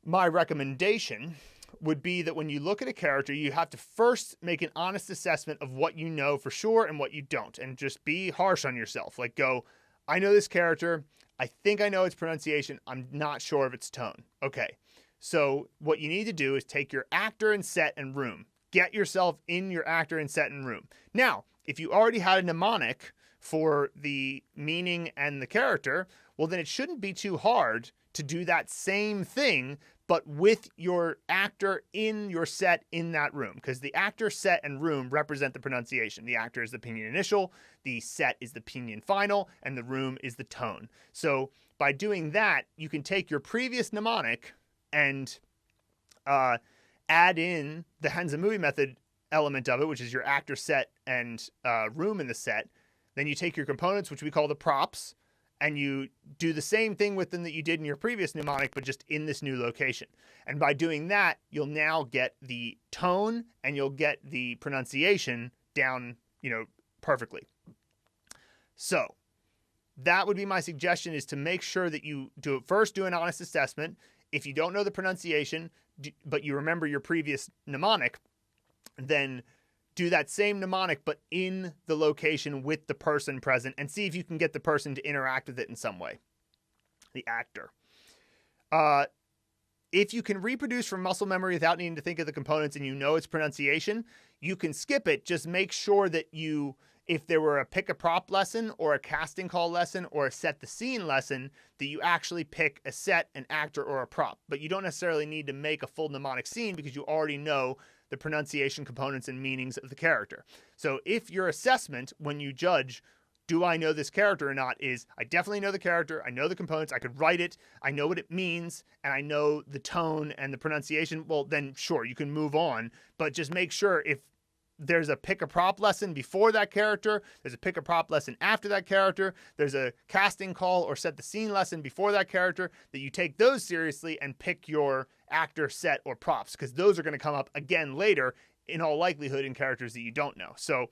my recommendation would be that when you look at a character, you have to first make an honest assessment of what you know for sure and what you don't, and just be harsh on yourself. Like, go, I know this character. I think I know its pronunciation. I'm not sure of its tone. Okay. So what you need to do is take your actor and set and room. Get yourself in your actor and set and room. Now, if you already had a mnemonic for the meaning and the character, well, then it shouldn't be too hard to do that same thing, but with your actor in your set in that room, because the actor, set, and room represent the pronunciation. The actor is the pinyin initial, the set is the pinyin final, and the room is the tone. So by doing that, you can take your previous mnemonic and add in the Hansamui method element of it, which is your actor, set, and room in the set. Then you take your components, which we call the props, and you do the same thing with them that you did in your previous mnemonic, but just in this new location. And by doing that, you'll now get the tone and you'll get the pronunciation down, perfectly. So that would be my suggestion, is to make sure that you do an honest assessment. If you don't know the pronunciation, but you remember your previous mnemonic, then do that same mnemonic, but in the location with the person present, and see if you can get the person to interact with it in some way. The actor. If you can reproduce from muscle memory without needing to think of the components and you know its pronunciation, you can skip it. Just make sure that if there were a pick a prop lesson or a casting call lesson or a set the scene lesson, that you actually pick a set, an actor, or a prop. But you don't necessarily need to make a full mnemonic scene because you already know the pronunciation, components, and meanings of the character. So if your assessment when you judge, do I know this character or not, is I definitely know the character, I know the components, I could write it, I know what it means, and I know the tone and the pronunciation, well, then sure, you can move on. But just make sure if there's a pick a prop lesson before that character, there's a pick a prop lesson after that character, there's a casting call or set the scene lesson before that character, that you take those seriously and pick your actor, set, or props, because those are going to come up again later in all likelihood in characters that you don't know. So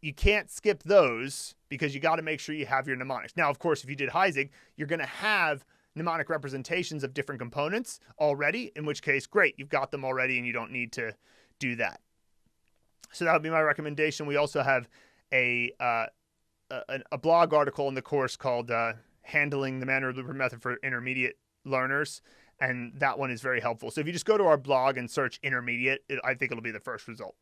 you can't skip those because you got to make sure you have your mnemonics. Now, of course, if you did Heisig, you're going to have mnemonic representations of different components already, in which case, great, you've got them already and you don't need to do that. So that would be my recommendation. We also have a blog article in the course called Handling the Mandarin Blueprint Method for Intermediate Learners, and that one is very helpful. So if you just go to our blog and search intermediate, I think it'll be the first result.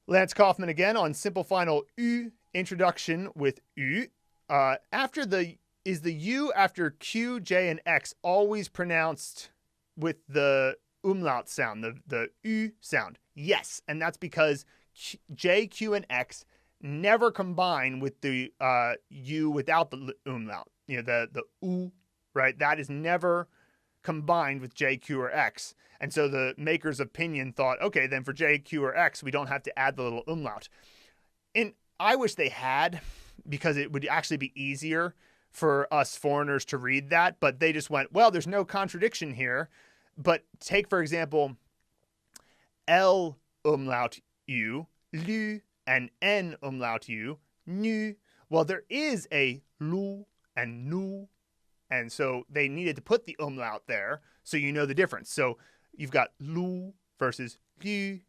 Lance Kaufman again on simple final U, introduction with U. Is the U after Q, J, and X always pronounced with the umlaut sound, the U sound? Yes, and that's because J, Q, and X never combine with the U without the umlaut. The U, right? That is never combined with J, Q, or X. And so the makers of pinyin thought, okay, then for J, Q, or X, we don't have to add the little umlaut. And I wish they had, because it would actually be easier for us foreigners to read that. But they just went, well, there's no contradiction here. But take, for example, L umlaut U, Lu, and N umlaut U, Nu. Well, there is a Lu and Nu. And so they needed to put the umlaut there so you know the difference. So you've got Lu versus Lu,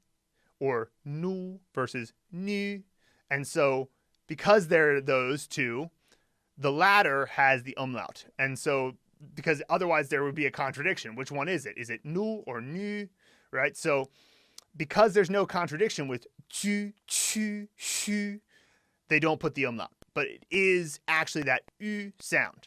or Nu versus Nu. And so because they're those two, the latter has the umlaut. And so because otherwise there would be a contradiction. Which one is it? Is it Nu or Nu? Right? So because there's no contradiction with chu, chu, shu, they don't put the umlaut. But it is actually that U sound.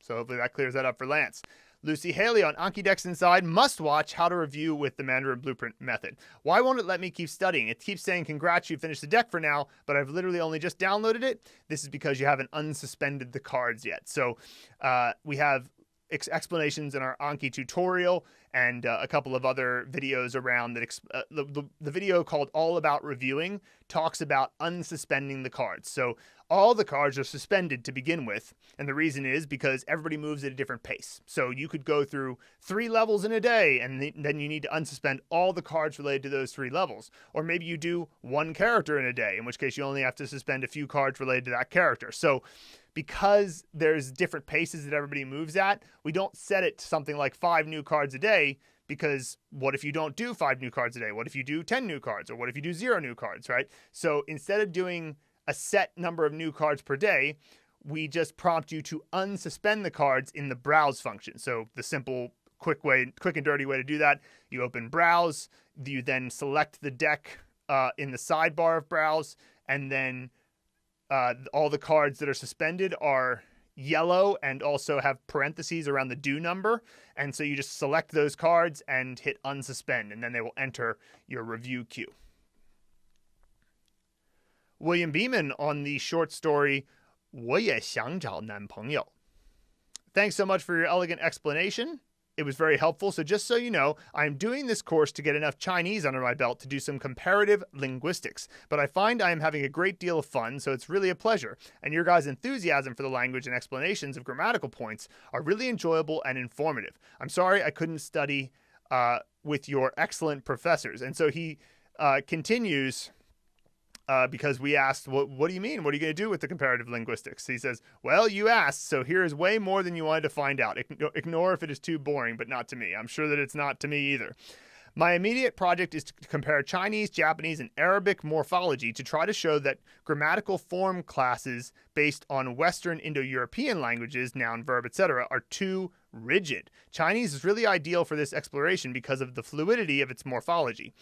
So hopefully that clears that up for Lance. Lucy Haley on Anki Dex Inside, must watch How to Review with the Mandarin Blueprint Method. Why won't it let me keep studying? It keeps saying, congrats, you finished the deck for now, but I've literally only just downloaded it. This is because you haven't unsuspended the cards yet. So we have explanations in our Anki tutorial and a couple of other videos around that. The video called All About Reviewing talks about unsuspending the cards. So all the cards are suspended to begin with, and the reason is because everybody moves at a different pace. So you could go through 3 levels in a day, and then you need to unsuspend all the cards related to those 3 levels. Or maybe you do 1 character in a day, in which case you only have to suspend a few cards related to that character. So because there's different paces that everybody moves at, we don't set it to something like 5 new cards a day, because what if you don't do 5 new cards a day? What if you do 10 new cards? Or what if you do 0 new cards, right? So instead of doing a set number of new cards per day, we just prompt you to unsuspend the cards in the browse function. So the simple, quick and dirty way to do that, you open browse, you then select the deck in the sidebar of browse, and then all the cards that are suspended are yellow and also have parentheses around the due number. And so you just select those cards and hit unsuspend, and then they will enter your review queue. William Beeman on the short story, 我也想找男朋友. Thanks so much for your elegant explanation. It was very helpful. So just so you know, I'm doing this course to get enough Chinese under my belt to do some comparative linguistics. But I find I am having a great deal of fun, so it's really a pleasure. And your guys' enthusiasm for the language and explanations of grammatical points are really enjoyable and informative. I'm sorry I couldn't study with your excellent professors. And so he continues... because we asked, what do you mean? What are you going to do with the comparative linguistics? He says, well, you asked, so here is way more than you wanted to find out. Ignore if it is too boring, but not to me. I'm sure that it's not to me either. My immediate project is to compare Chinese, Japanese, and Arabic morphology to try to show that grammatical form classes based on Western Indo-European languages, noun, verb, etc., are too rigid. Chinese is really ideal for this exploration because of the fluidity of its morphology.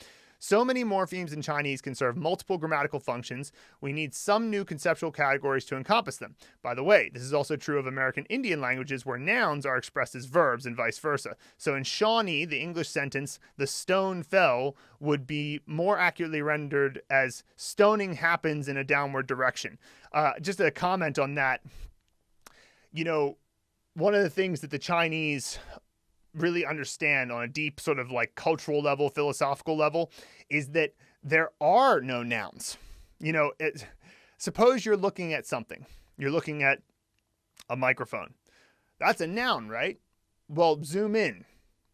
So many morphemes in Chinese can serve multiple grammatical functions. We need some new conceptual categories to encompass them. By the way, this is also true of American Indian languages where nouns are expressed as verbs and vice versa. So in Shawnee, the English sentence, the stone fell, would be more accurately rendered as stoning happens in a downward direction. Just a comment on that. You know, one of the things that the Chinese really understand on a deep sort of like cultural level, philosophical level, is that there are no nouns. You know, suppose you're looking at something. You're looking at a microphone. That's a noun, right? Well, zoom in.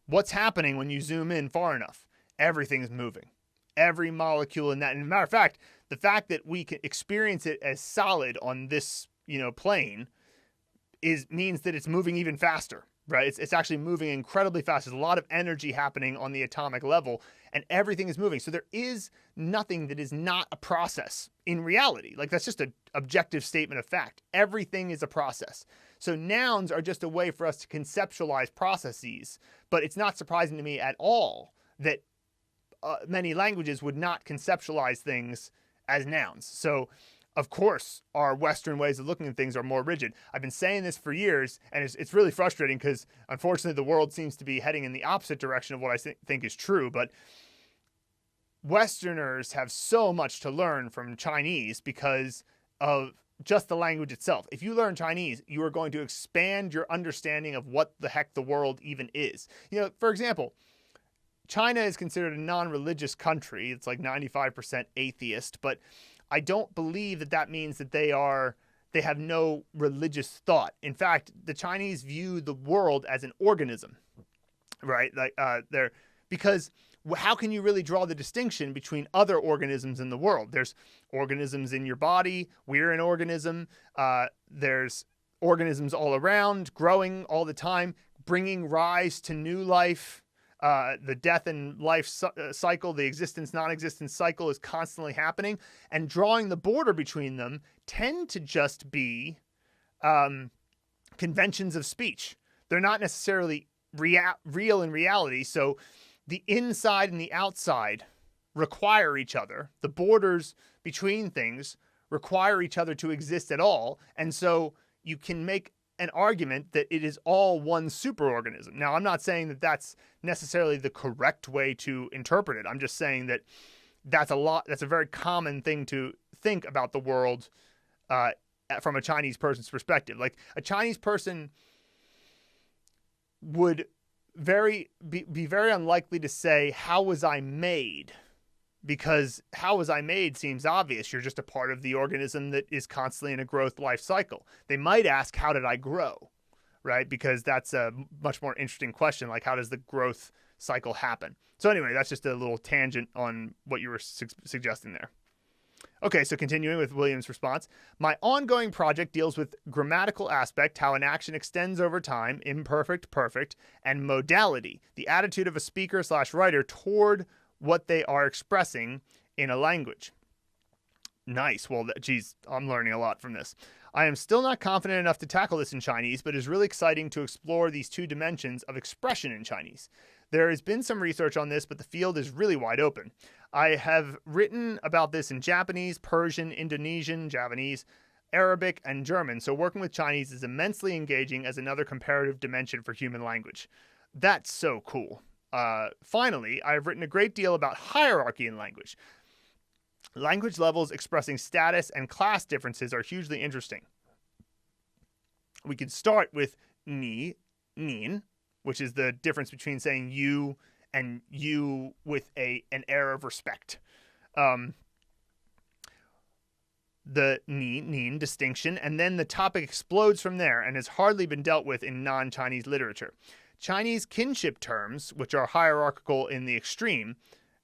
What's happening when you zoom in far enough? Everything's moving. Every molecule in that. And as a matter of fact, the fact that we can experience it as solid on this, plane means that it's moving even faster. Right? It's actually moving incredibly fast. There's a lot of energy happening on the atomic level, and everything is moving. So there is nothing that is not a process in reality. Like, that's just an objective statement of fact. Everything is a process. So nouns are just a way for us to conceptualize processes, but it's not surprising to me at all that many languages would not conceptualize things as nouns. So of course, our Western ways of looking at things are more rigid. I've been saying this for years, and it's really frustrating because, unfortunately, the world seems to be heading in the opposite direction of what I think is true. But Westerners have so much to learn from Chinese because of just the language itself. If you learn Chinese, you are going to expand your understanding of what the heck the world even is. For example, China is considered a non-religious country. It's like 95% atheist, but I don't believe that means that they have no religious thought. In fact, the Chinese view the world as an organism, right? Because how can you really draw the distinction between other organisms in the world? There's organisms in your body. We're an organism. There's organisms all around, growing all the time, bringing rise to new life. The death and life cycle, the existence, non-existence cycle is constantly happening, and drawing the border between them tend to just be conventions of speech. They're not necessarily real in reality. So the inside and the outside require each other. The borders between things require each other to exist at all. And so you can make an argument that it is all one superorganism. Now, I'm not saying that that's necessarily the correct way to interpret it. I'm just saying that that's a very common thing to think about the world from a Chinese person's perspective. Like, a Chinese person would be very unlikely to say, how was I made? Because how was I made seems obvious. You're just a part of the organism that is constantly in a growth life cycle. They might ask, how did I grow? Right? Because that's a much more interesting question. Like, how does the growth cycle happen? So anyway, that's just a little tangent on what you were suggesting there. Okay, so continuing with William's response. My ongoing project deals with grammatical aspect, how an action extends over time, imperfect, perfect, and modality, the attitude of a speaker/writer toward what they are expressing in a language. Nice. Well, geez, I'm learning a lot from this. I am still not confident enough to tackle this in Chinese, but it is really exciting to explore these two dimensions of expression in Chinese. There has been some research on this, but the field is really wide open. I have written about this in Japanese, Persian, Indonesian, Javanese, Arabic, and German, so working with Chinese is immensely engaging as another comparative dimension for human language. That's so cool. Finally, I have written a great deal about hierarchy in language. Language levels expressing status and class differences are hugely interesting. We could start with ni, nin, which is the difference between saying you and you with an air of respect. The ni, nin distinction, and then the topic explodes from there and has hardly been dealt with in non-Chinese literature. Chinese kinship terms, which are hierarchical in the extreme,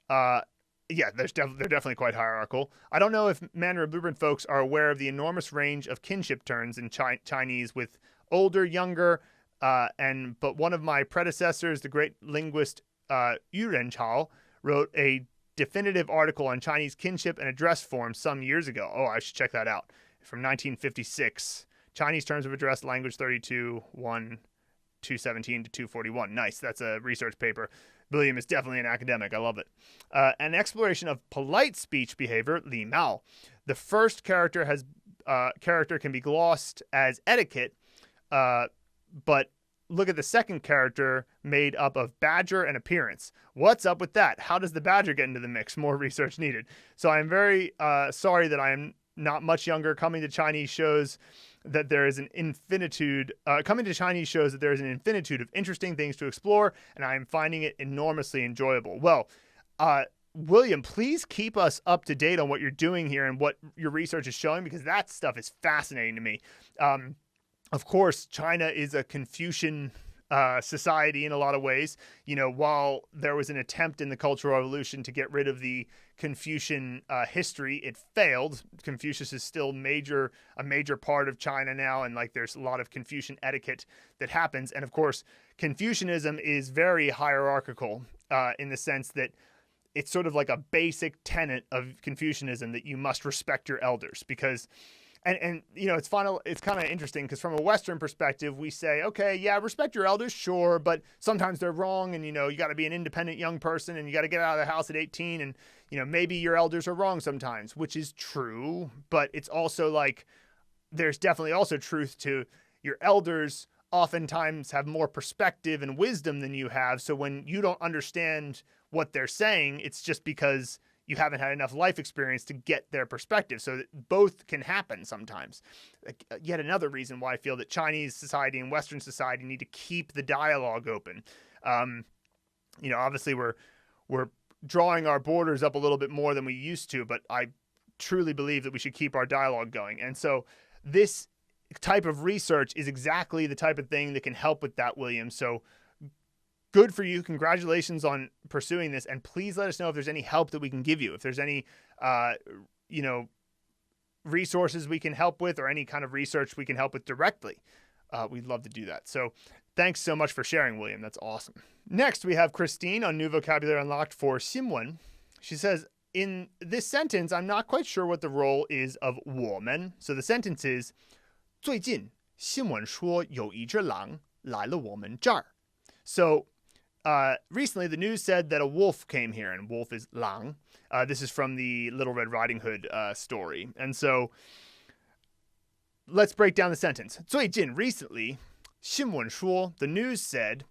they're definitely quite hierarchical. I don't know if Mandarin Blueprint folks are aware of the enormous range of kinship terms in Chinese with older, younger, but one of my predecessors, the great linguist Yu Renchao, wrote a definitive article on Chinese kinship and address forms some years ago. Oh, I should check that out. From 1956. Chinese Terms of Address, Language 32, 1, 217 to 241. Nice. That's a research paper. William is definitely an academic. I love it. An exploration of polite speech behavior, Li Mao. The first character can be glossed as etiquette, but look at the second character made up of badger and appearance. What's up with that? How does the badger get into the mix? More research needed. So I'm very sorry that I am not much younger. Coming to Chinese shows that there is an infinitude of interesting things to explore, and I am finding it enormously enjoyable. Well, William, please keep us up to date on what you're doing here and what your research is showing, because that stuff is fascinating to me. Of course, China is a Confucian society in a lot of ways. You know, while there was an attempt in the Cultural Revolution to get rid of the Confucian history, it failed. Confucius is still a major part of China now, and like there's a lot of Confucian etiquette that happens. And of course, Confucianism is very hierarchical in the sense that it's sort of like a basic tenet of Confucianism that you must respect your elders, because And you know, it's kind of interesting because from a Western perspective, we say, okay, yeah, respect your elders, sure, but sometimes they're wrong, and you know, you got to be an independent young person, and you got to get out of the house at 18, and you know, maybe your elders are wrong sometimes, which is true, but it's also like there's definitely also truth to your elders oftentimes have more perspective and wisdom than you have, so when you don't understand what they're saying, it's just because you haven't had enough life experience to get their perspective. So that both can happen sometimes. Yet another reason why I feel that Chinese society and Western society need to keep the dialogue open. You know, obviously we're drawing our borders up a little bit more than we used to, but I truly believe that we should keep our dialogue going. And so this type of research is exactly the type of thing that can help with that, William. So good for you. Congratulations on pursuing this. And please let us know if there's any help that we can give you. If there's any, you know, resources we can help with or any kind of research we can help with directly. We'd love to do that. So thanks so much for sharing, William. That's awesome. Next, we have Christine on New Vocabulary Unlocked for Xinwen. She says, in this sentence, I'm not quite sure what the role is of 我们. So the sentence is, 最近新闻说有一只狼来了我们这儿. So recently, the news said that a wolf came here, and wolf is lang. This is from the Little Red Riding Hood story. And so let's break down the sentence. 最近 recently, 新闻说 the news said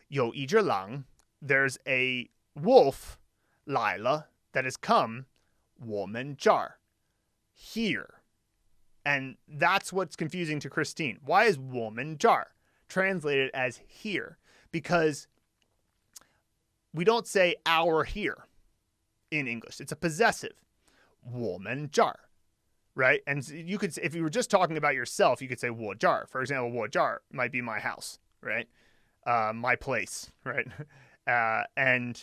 有一只狼 there's a wolf 来了 that has come 我们这儿 here. And that's what's confusing to Christine. Why is 我们这儿 translated as here? Because we don't say our here in English. It's a possessive. 我们这儿, right? And you could, if you were just talking about yourself, you could say 我这儿. For example, 我这儿 might be my house, right? My place, right? And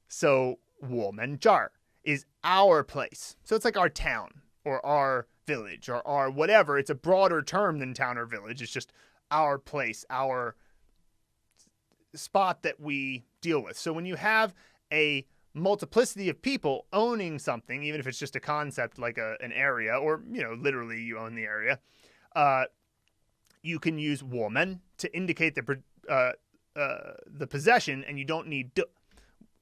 so 我们这儿 is our place. So it's like our town or our village or our whatever. It's a broader term than town or village. It's just our place, our spot that we deal with. So when you have a multiplicity of people owning something, even if it's just a concept like an area, or, literally you own the area, you can use 我们 to indicate the possession, and you don't need 的.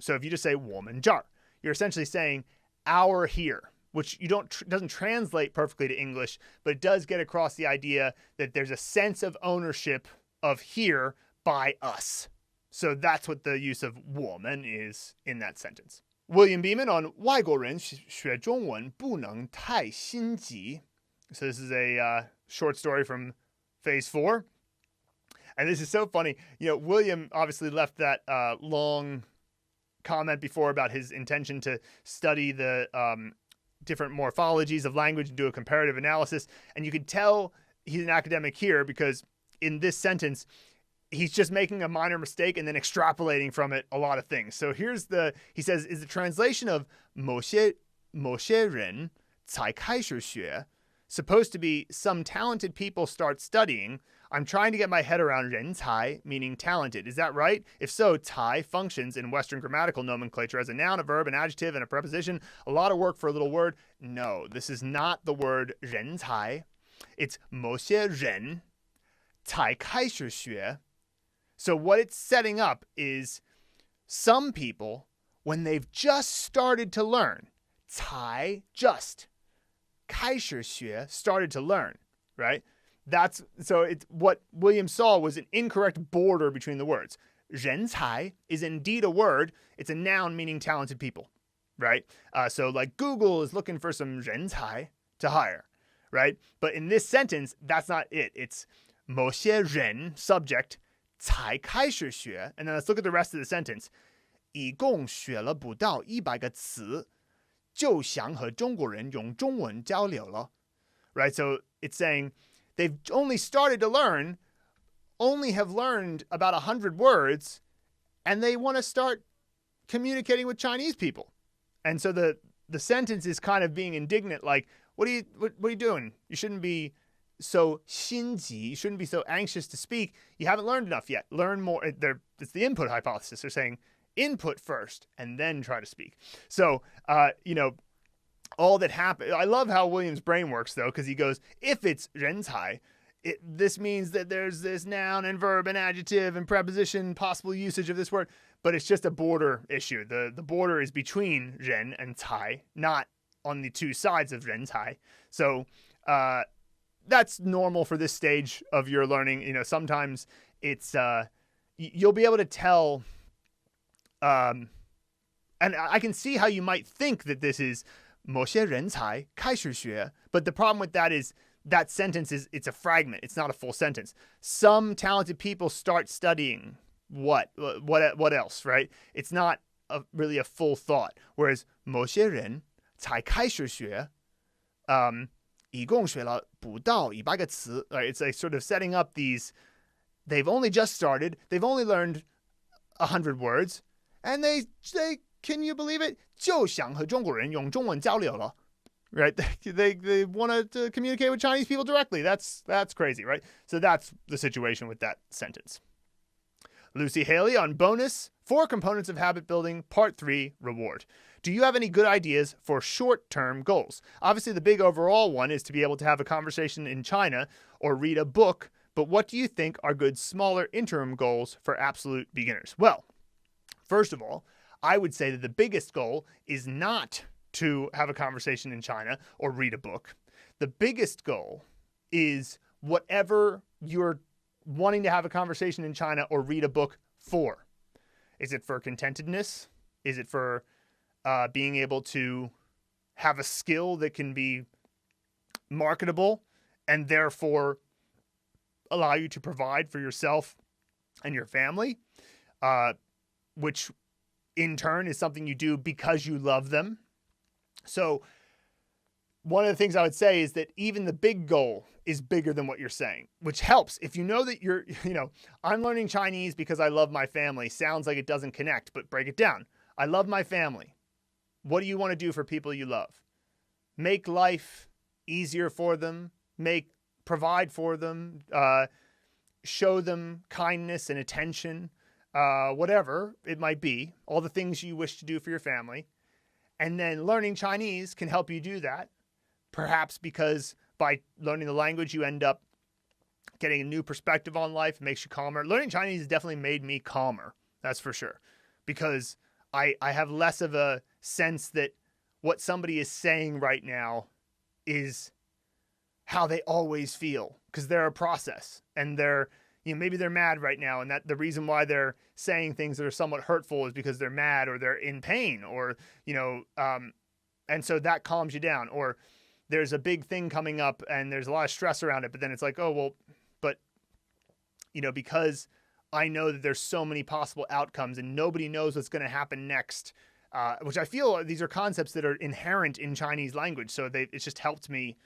So if you just say 我们这儿, you're essentially saying our here, which doesn't translate perfectly to English, but it does get across the idea that there's a sense of ownership of here by us. So that's what the use of 我们 is in that sentence. William Beeman on 外国人学中文不能太心急. So this is a short story from Phase 4. And this is so funny. William obviously left that long comment before about his intention to study the different morphologies of language and do a comparative analysis. And you can tell he's an academic here because in this sentence, he's just making a minor mistake and then extrapolating from it a lot of things. So he says, is the translation of 某些人才开始学 supposed to be some talented people start studying? I'm trying to get my head around 人才, meaning talented. Is that right? If so, 才 functions in Western grammatical nomenclature as a noun, a verb, an adjective, and a preposition. A lot of work for a little word. No, this is not the word 人才. It's 某些人才开始学. So what it's setting up is some people, when they've just started to learn, 才 just, 开始学 started to learn, right? So it's what William saw was an incorrect border between the words. 人才 is indeed a word. It's a noun meaning talented people, right? So like Google is looking for some 人才 to hire, right? But in this sentence, that's not it. It's 某些人 subject 才开始学. And then let's look at the rest of the sentence. 一共学了不到100个词，就想和中国人用中文交流了. Right? So it's saying they've only started to learn, only have learned about 100 words, and they want to start communicating with Chinese people. And so the sentence is kind of being indignant, like, what are you doing? You shouldn't be so 心急. You shouldn't be so anxious to speak. You haven't learned enough yet. Learn more. It's the input hypothesis. They're saying input first and then try to speak. So, all that happened. I love how William's brain works, though, because he goes, if it's 人才, this means that there's this noun and verb and adjective and preposition, possible usage of this word, but it's just a border issue. The border is between 人 and 才, not on the two sides of 人才. So that's normal for this stage of your learning. Sometimes it's you'll be able to tell, and I can see how you might think that this is 某些人才开始学, but the problem with that is that sentence it's a fragment. It's not a full sentence. Some talented people start studying what else, right? It's not really a full thought. Whereas 某些人才开始学, 一共学了不到100个词, right? It's like sort of setting up these. They've only just started. They've only learned 100 words, and they can you believe it? 就想和中国人用中文交流了. Right? They want to communicate with Chinese people directly. That's crazy, right? So that's the situation with that sentence. Lucy Haley on bonus, 4 components of habit building, part 3, reward. Do you have any good ideas for short-term goals? Obviously, the big overall one is to be able to have a conversation in China or read a book, but what do you think are good smaller interim goals for absolute beginners? Well, first of all, I would say that the biggest goal is not to have a conversation in China or read a book. The biggest goal is whatever you're wanting to have a conversation in China or read a book for. Is it for contentedness? Is it for being able to have a skill that can be marketable and therefore allow you to provide for yourself and your family, which in turn is something you do because you love them? So one of the things I would say is that even the big goal is bigger than what you're saying, which helps. If you know that I'm learning Chinese because I love my family, sounds like it doesn't connect, but break it down. I love my family. What do you want to do for people you love? Make life easier for them, provide for them, show them kindness and attention, whatever it might be, all the things you wish to do for your family. And then learning Chinese can help you do that. Perhaps because by learning the language, you end up getting a new perspective on life. It makes you calmer. Learning Chinese has definitely made me calmer. That's for sure. Because I have less of a sense that what somebody is saying right now is how they always feel. Because they're a process. And maybe they're mad right now. And that the reason why they're saying things that are somewhat hurtful is because they're mad or they're in pain or, and so that calms you down. Or there's a big thing coming up and there's a lot of stress around it. But then it's like, oh, well, but, because I know that there's so many possible outcomes and nobody knows what's going to happen next, which I feel these are concepts that are inherent in Chinese language. So it's just helped me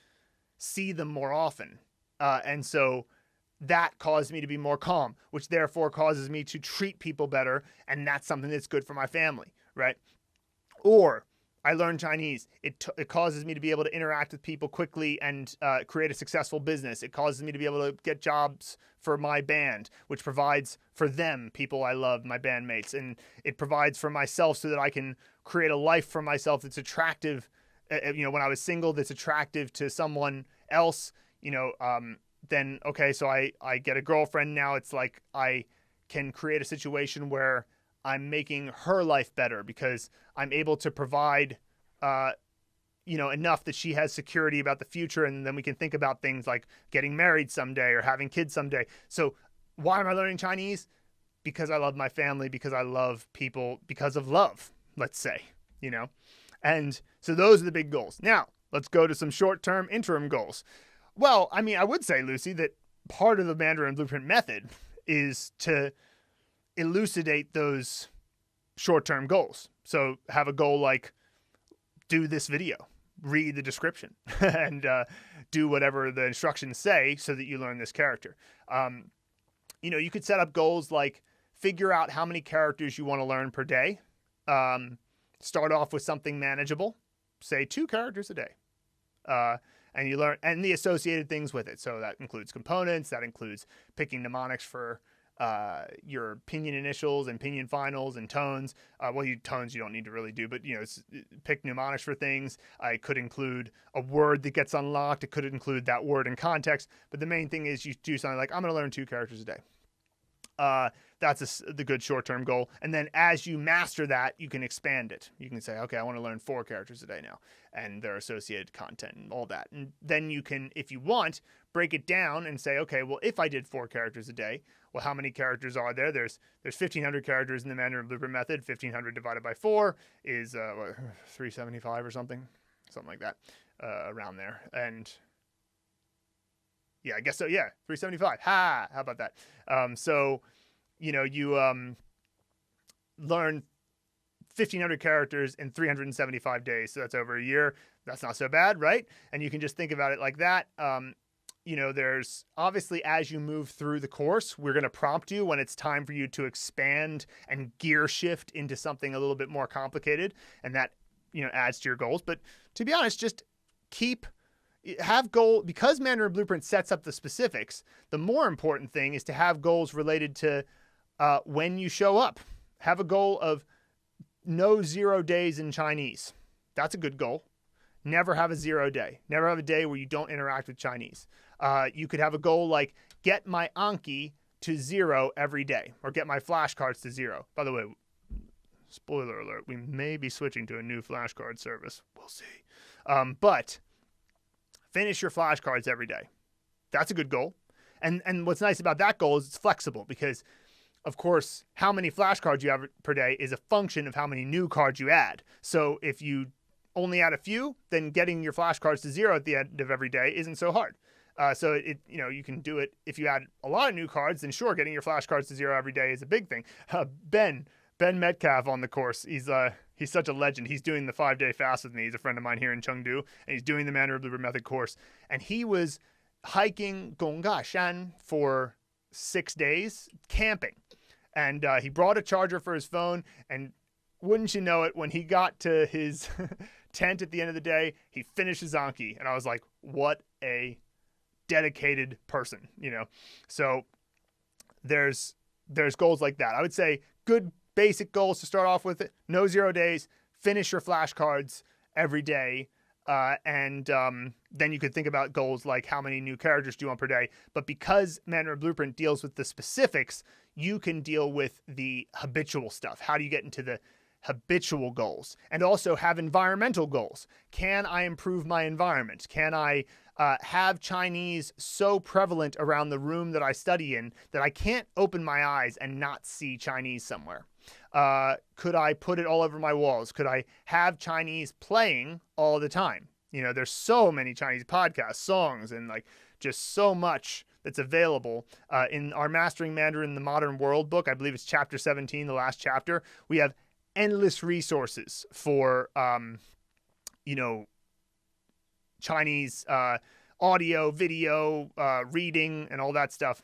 see them more often. And so that caused me to be more calm, which therefore causes me to treat people better. And that's something that's good for my family, right? Or I learned Chinese. It causes me to be able to interact with people quickly and create a successful business. It causes me to be able to get jobs for my band, which provides for them, people I love, my bandmates. And it provides for myself so that I can create a life for myself that's attractive. When I was single, that's attractive to someone else, then, okay, so I get a girlfriend now. It's like I can create a situation where I'm making her life better because I'm able to provide, enough that she has security about the future. And then we can think about things like getting married someday or having kids someday. So why am I learning Chinese? Because I love my family, because I love people, because of love, let's say, And so those are the big goals. Now, let's go to some short-term interim goals. Well, I would say, Lucy, that part of the Mandarin Blueprint method is to elucidate those short-term goals. So have a goal like do this video, read the description, and do whatever the instructions say so that you learn this character. You could set up goals like figure out how many characters you want to learn per day. Start off with something manageable, say 2 characters a day. And you learn, and the associated things with it. So that includes components, that includes picking mnemonics for your pinyin initials and pinyin finals and tones. Tones you don't need to really do, but pick mnemonics for things. It could include a word that gets unlocked. It could include that word in context. But the main thing is you do something like, I'm going to learn 2 characters a day. That's the good short-term goal. And then as you master that, you can expand it. You can say, okay, I want to learn 4 characters a day now and their associated content and all that. And then you can, if you want, break it down and say, okay, well, if I did 4 characters a day, well, how many characters are there? There's 1,500 characters in the Mandarin Blueprint method. 1,500 divided by 4 is 375 or something like that, around there. And yeah, I guess so. Yeah, 375. How about that? You learn 1,500 characters in 375 days. So that's over a year. That's not so bad, right? And you can just think about it like that. There's obviously, as you move through the course, we're going to prompt you when it's time for you to expand and gear shift into something a little bit more complicated. And that, adds to your goals. But to be honest, just have goal, because Mandarin Blueprint sets up the specifics. The more important thing is to have goals related to when you show up. Have a goal of no 0 days in Chinese. That's a good goal. Never have a 0 day. Never have a day where you don't interact with Chinese. You could have a goal like get my Anki to 0 every day, or get my flashcards to 0. By the way, spoiler alert, we may be switching to a new flashcard service. We'll see. But finish your flashcards every day. That's a good goal. And what's nice about that goal is it's flexible because, of course, how many flashcards you have per day is a function of how many new cards you add. So if you only add a few, then getting your flashcards to 0 at the end of every day isn't so hard. So you can do it. If you add a lot of new cards, then sure, getting your flashcards to 0 every day is a big thing. Ben Metcalf on the course, he's such a legend. He's doing the 5-day fast with me. He's a friend of mine here in Chengdu, and he's doing the Mandarin Blueprint Method course. And he was hiking Gongga Shan for 6 days, camping. And he brought a charger for his phone, and wouldn't you know it, when he got to his tent at the end of the day, he finished his Anki. And I was like, what a dedicated person, So there's there's goals like that. I would say good basic goals to start off with. No 0 days. Finish your flashcards every day. And then you could think about goals like how many new characters do you want per day. But because Mandarin Blueprint deals with the specifics, you can deal with the habitual stuff. How do you get into the habitual goals? And also have environmental goals. Can I improve my environment? Can I have Chinese so prevalent around the room that I study in that I can't open my eyes and not see Chinese somewhere? Could I put it all over my walls? Could I have Chinese playing all the time? You know, there's so many Chinese podcasts, songs, and like just so much that's available. In our Mastering Mandarin in the Modern World book, I believe it's chapter 17, the last chapter, we have endless resources for, Chinese audio, video, reading, and all that stuff.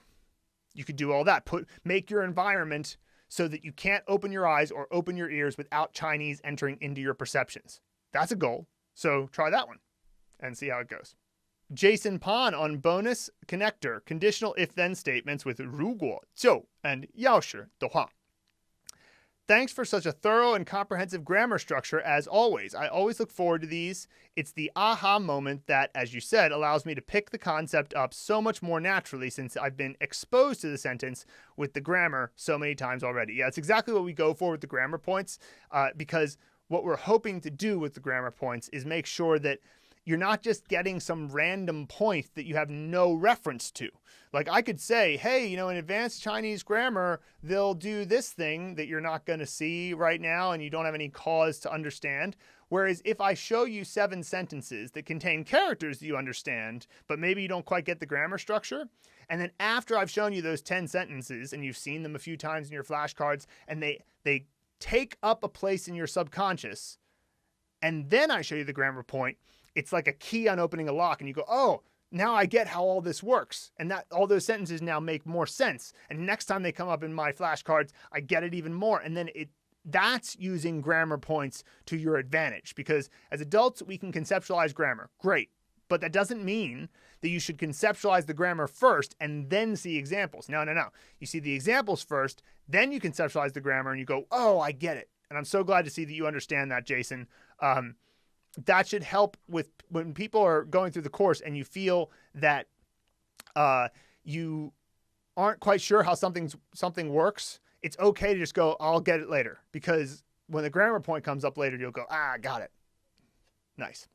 You could do all that. Make your environment so that you can't open your eyes or open your ears without Chinese entering into your perceptions. That's a goal. So try that one and see how it goes. Jason Pan on bonus connector, conditional if-then statements with 如果, 就, and 要是的话. Thanks for such a thorough and comprehensive grammar structure as always. I always look forward to these. It's the aha moment that, as you said, allows me to pick the concept up so much more naturally since I've been exposed to the sentence with the grammar so many times already. Yeah, it's exactly what we go for with the grammar points, because what we're hoping to do with the grammar points is make sure that you're not just getting some random point that you have no reference to. Like I could say, hey, in advanced Chinese grammar, they'll do this thing that you're not going to see right now and you don't have any cause to understand. Whereas if I show you 7 sentences that contain characters that you understand, but maybe you don't quite get the grammar structure, and then after I've shown you those 10 sentences and you've seen them a few times in your flashcards and they take up a place in your subconscious, and then I show you the grammar point, it's like a key on opening a lock and you go, oh, now I get how all this works. And that all those sentences now make more sense. And next time they come up in my flashcards, I get it even more. And then that's using grammar points to your advantage, because as adults, we can conceptualize grammar. Great. But that doesn't mean that you should conceptualize the grammar first and then see examples. No. You see the examples first, then you conceptualize the grammar and you go, oh, I get it. And I'm so glad to see that you understand that, Jason. That should help with when people are going through the course and you feel that you aren't quite sure how something works. It's okay to just go, I'll get it later. Because when the grammar point comes up later, you'll go, got it. Nice.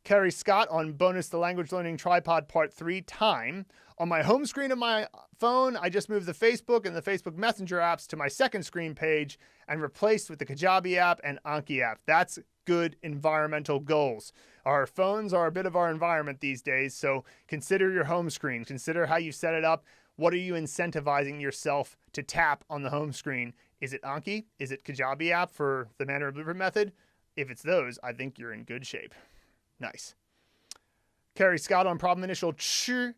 Carrie Scott on Bonus the Language Learning Tripod Part 3 time. On my home screen of my phone, I just moved the Facebook and the Facebook Messenger apps to my second screen page and replaced with the Kajabi app and Anki app. That's good environmental goals. Our phones are a bit of our environment these days, so consider your home screen. Consider how you set it up. What are you incentivizing yourself to tap on the home screen? Is it Anki? Is it Kajabi app for the Mandarin Blueprint method? If it's those, I think you're in good shape. Nice. Carrie Scott on problem initial 吃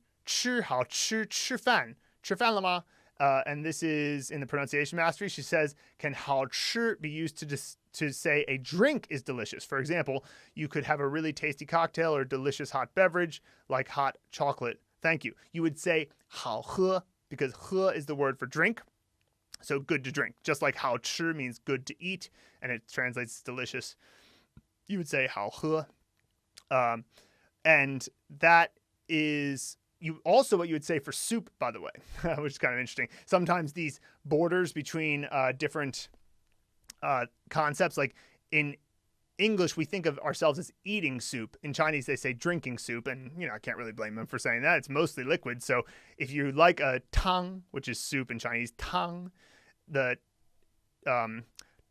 好吃饭了吗? And this is in the pronunciation mastery. She says, can 好吃 be used to say a drink is delicious? For example, you could have a really tasty cocktail or delicious hot beverage like hot chocolate. Thank you. You would say 好喝 because 喝 is the word for drink. So good to drink. Just like 好吃 means good to eat and it translates delicious. You would say 好喝. And that is what you would say for soup, by the way, which is kind of interesting. Sometimes these borders between different concepts, like in English, we think of ourselves as eating soup. In Chinese, they say drinking soup. And, I can't really blame them for saying that. It's mostly liquid. So if you like a tang, which is soup in Chinese, tang, the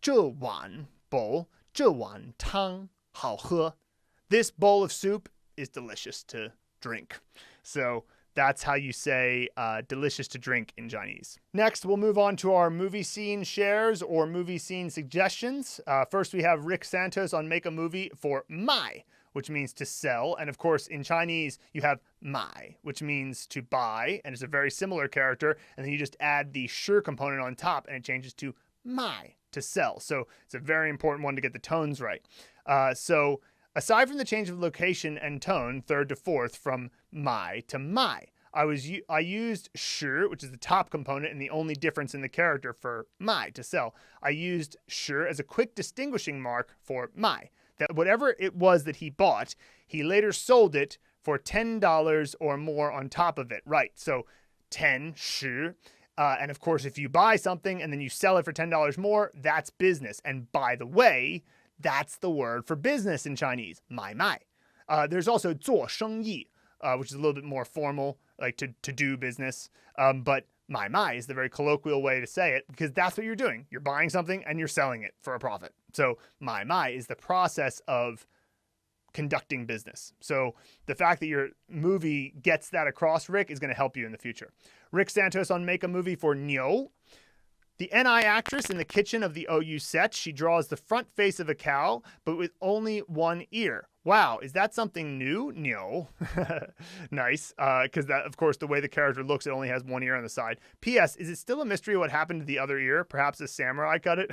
这碗 bowl, 这碗汤好喝. This bowl of soup is delicious to drink. So that's how you say delicious to drink in Chinese. Next, we'll move on to our movie scene shares or movie scene suggestions. First, we have Rick Santos on Make a Movie for Mai, which means to sell. And of course, in Chinese, you have Mai, which means to buy. And it's a very similar character. And then you just add the shi component on top and it changes to Mai, to sell. So it's a very important one to get the tones right. Aside from the change of location and tone, third to fourth, from Mai to Mai, I used 十, which is the top component and the only difference in the character for 卖, to sell. I used 十 as a quick distinguishing mark for 卖. That whatever it was that he bought, he later sold it for $10 or more on top of it. Right. So 10, 十. And of course, if you buy something and then you sell it for $10 more, that's business. And by the way, that's the word for business in Chinese, 买卖. There's also 做生意, which is a little bit more formal, like to do business. But 买卖 is the very colloquial way to say it because that's what you're doing. You're buying something and you're selling it for a profit. So 买卖 is the process of conducting business. So the fact that your movie gets that across, Rick, is going to help you in the future. Rick Santos on Make a Movie for 牛. The NI actress in the kitchen of the OU set, she draws the front face of a cow, but with only one ear. Wow, is that something new? No. Nice, because that, of course, the way the character looks, it only has one ear on the side. P.S. Is it still a mystery what happened to the other ear? Perhaps a samurai cut it?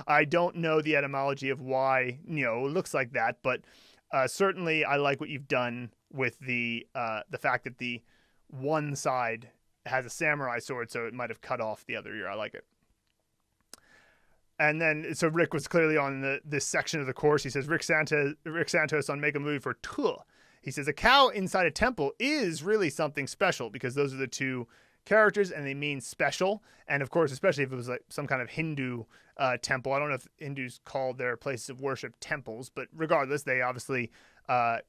I don't know the etymology of why no looks like that, but certainly I like what you've done with the fact that the one side has a samurai sword, so it might have cut off the other ear. I like it. And then, so Rick was clearly on this section of the course. He says, Rick Santos on Make a Movie for 2. He says, a cow inside a temple is really something special because those are the two characters and they mean special. And of course, especially if it was like some kind of Hindu temple. I don't know if Hindus call their places of worship temples, but regardless, they obviously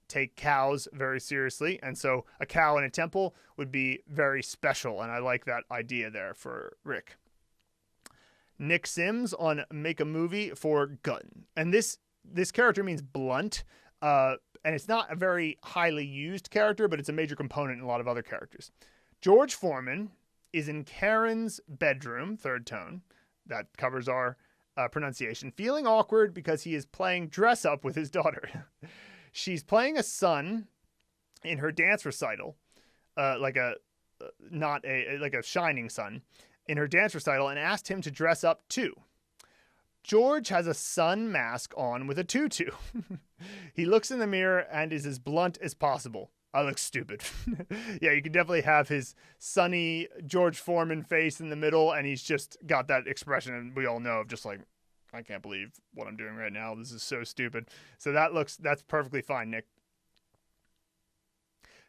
take cows very seriously. And so a cow in a temple would be very special. And I like that idea there for Rick. Nick Sims on Make a Movie for Gun. And this character means blunt. And it's not a very highly used character, but it's a major component in a lot of other characters. George Foreman is in Karen's bedroom, third tone. That covers our pronunciation. Feeling awkward because he is playing dress up with his daughter. She's playing a son in her dance recital, like a shining sun in her dance recital, and asked him to dress up too. George has a sun mask on with a tutu. He looks in the mirror and is as blunt as possible. I look stupid. Yeah, you can definitely have his sunny George Foreman face in the middle, and he's just got that expression, and we all know of just like, I can't believe what I'm doing right now. This is so stupid. So that's perfectly fine, Nick.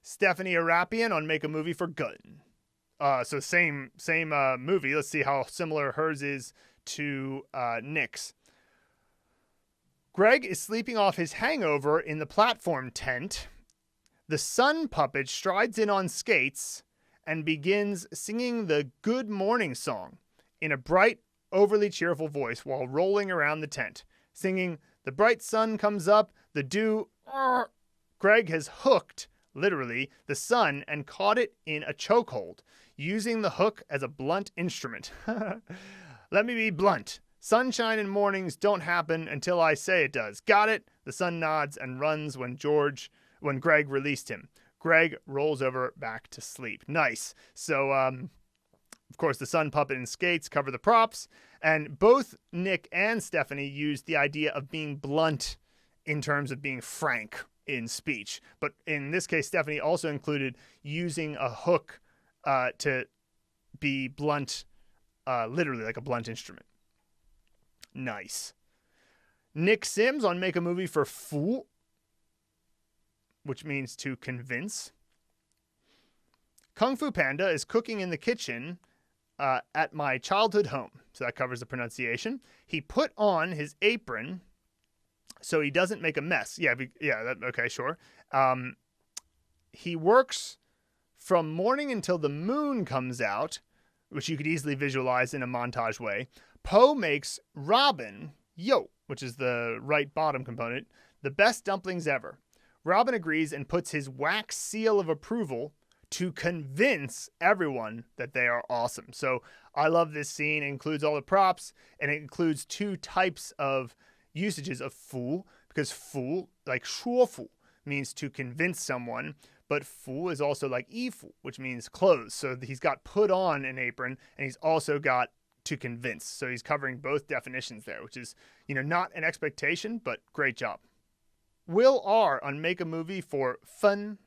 Stephanie Arapian on Make a Movie for Gun. So same movie. Let's see how similar hers is to Nick's. Greg is sleeping off his hangover in the platform tent. The sun puppet strides in on skates and begins singing the Good Morning song in a bright, overly cheerful voice while rolling around the tent, singing, "The bright sun comes up, the dew." Greg has hooked, literally, the sun and caught it in a chokehold, using the hook as a blunt instrument. Let me be blunt. Sunshine and mornings don't happen until I say it does. Got it? The sun nods and runs when Greg released him. Greg rolls over back to sleep. Nice. So, of course, the sun puppet and skates cover the props, and both Nick and Stephanie used the idea of being blunt in terms of being frank in speech. But in this case, Stephanie also included using a hook to be blunt, literally like a blunt instrument. Nice. Nick Sims on Make a Movie for Fu, which means to convince. Kung Fu Panda is cooking in the kitchen at my childhood home. So that covers the pronunciation. He put on his apron so he doesn't make a mess. Okay, sure. He works from morning until the moon comes out, which you could easily visualize in a montage way. Poe makes Robin, which is the right bottom component, the best dumplings ever. Robin agrees and puts his wax seal of approval to convince everyone that they are awesome. So I love this scene. It includes all the props, and it includes two types of usages of fu, because fu, like 说服, means to convince someone, but fu is also like 衣服, which means clothes. So he's got put on an apron, and he's also got to convince. So he's covering both definitions there, which is, not an expectation, but great job. Will R on Make a Movie for Fun.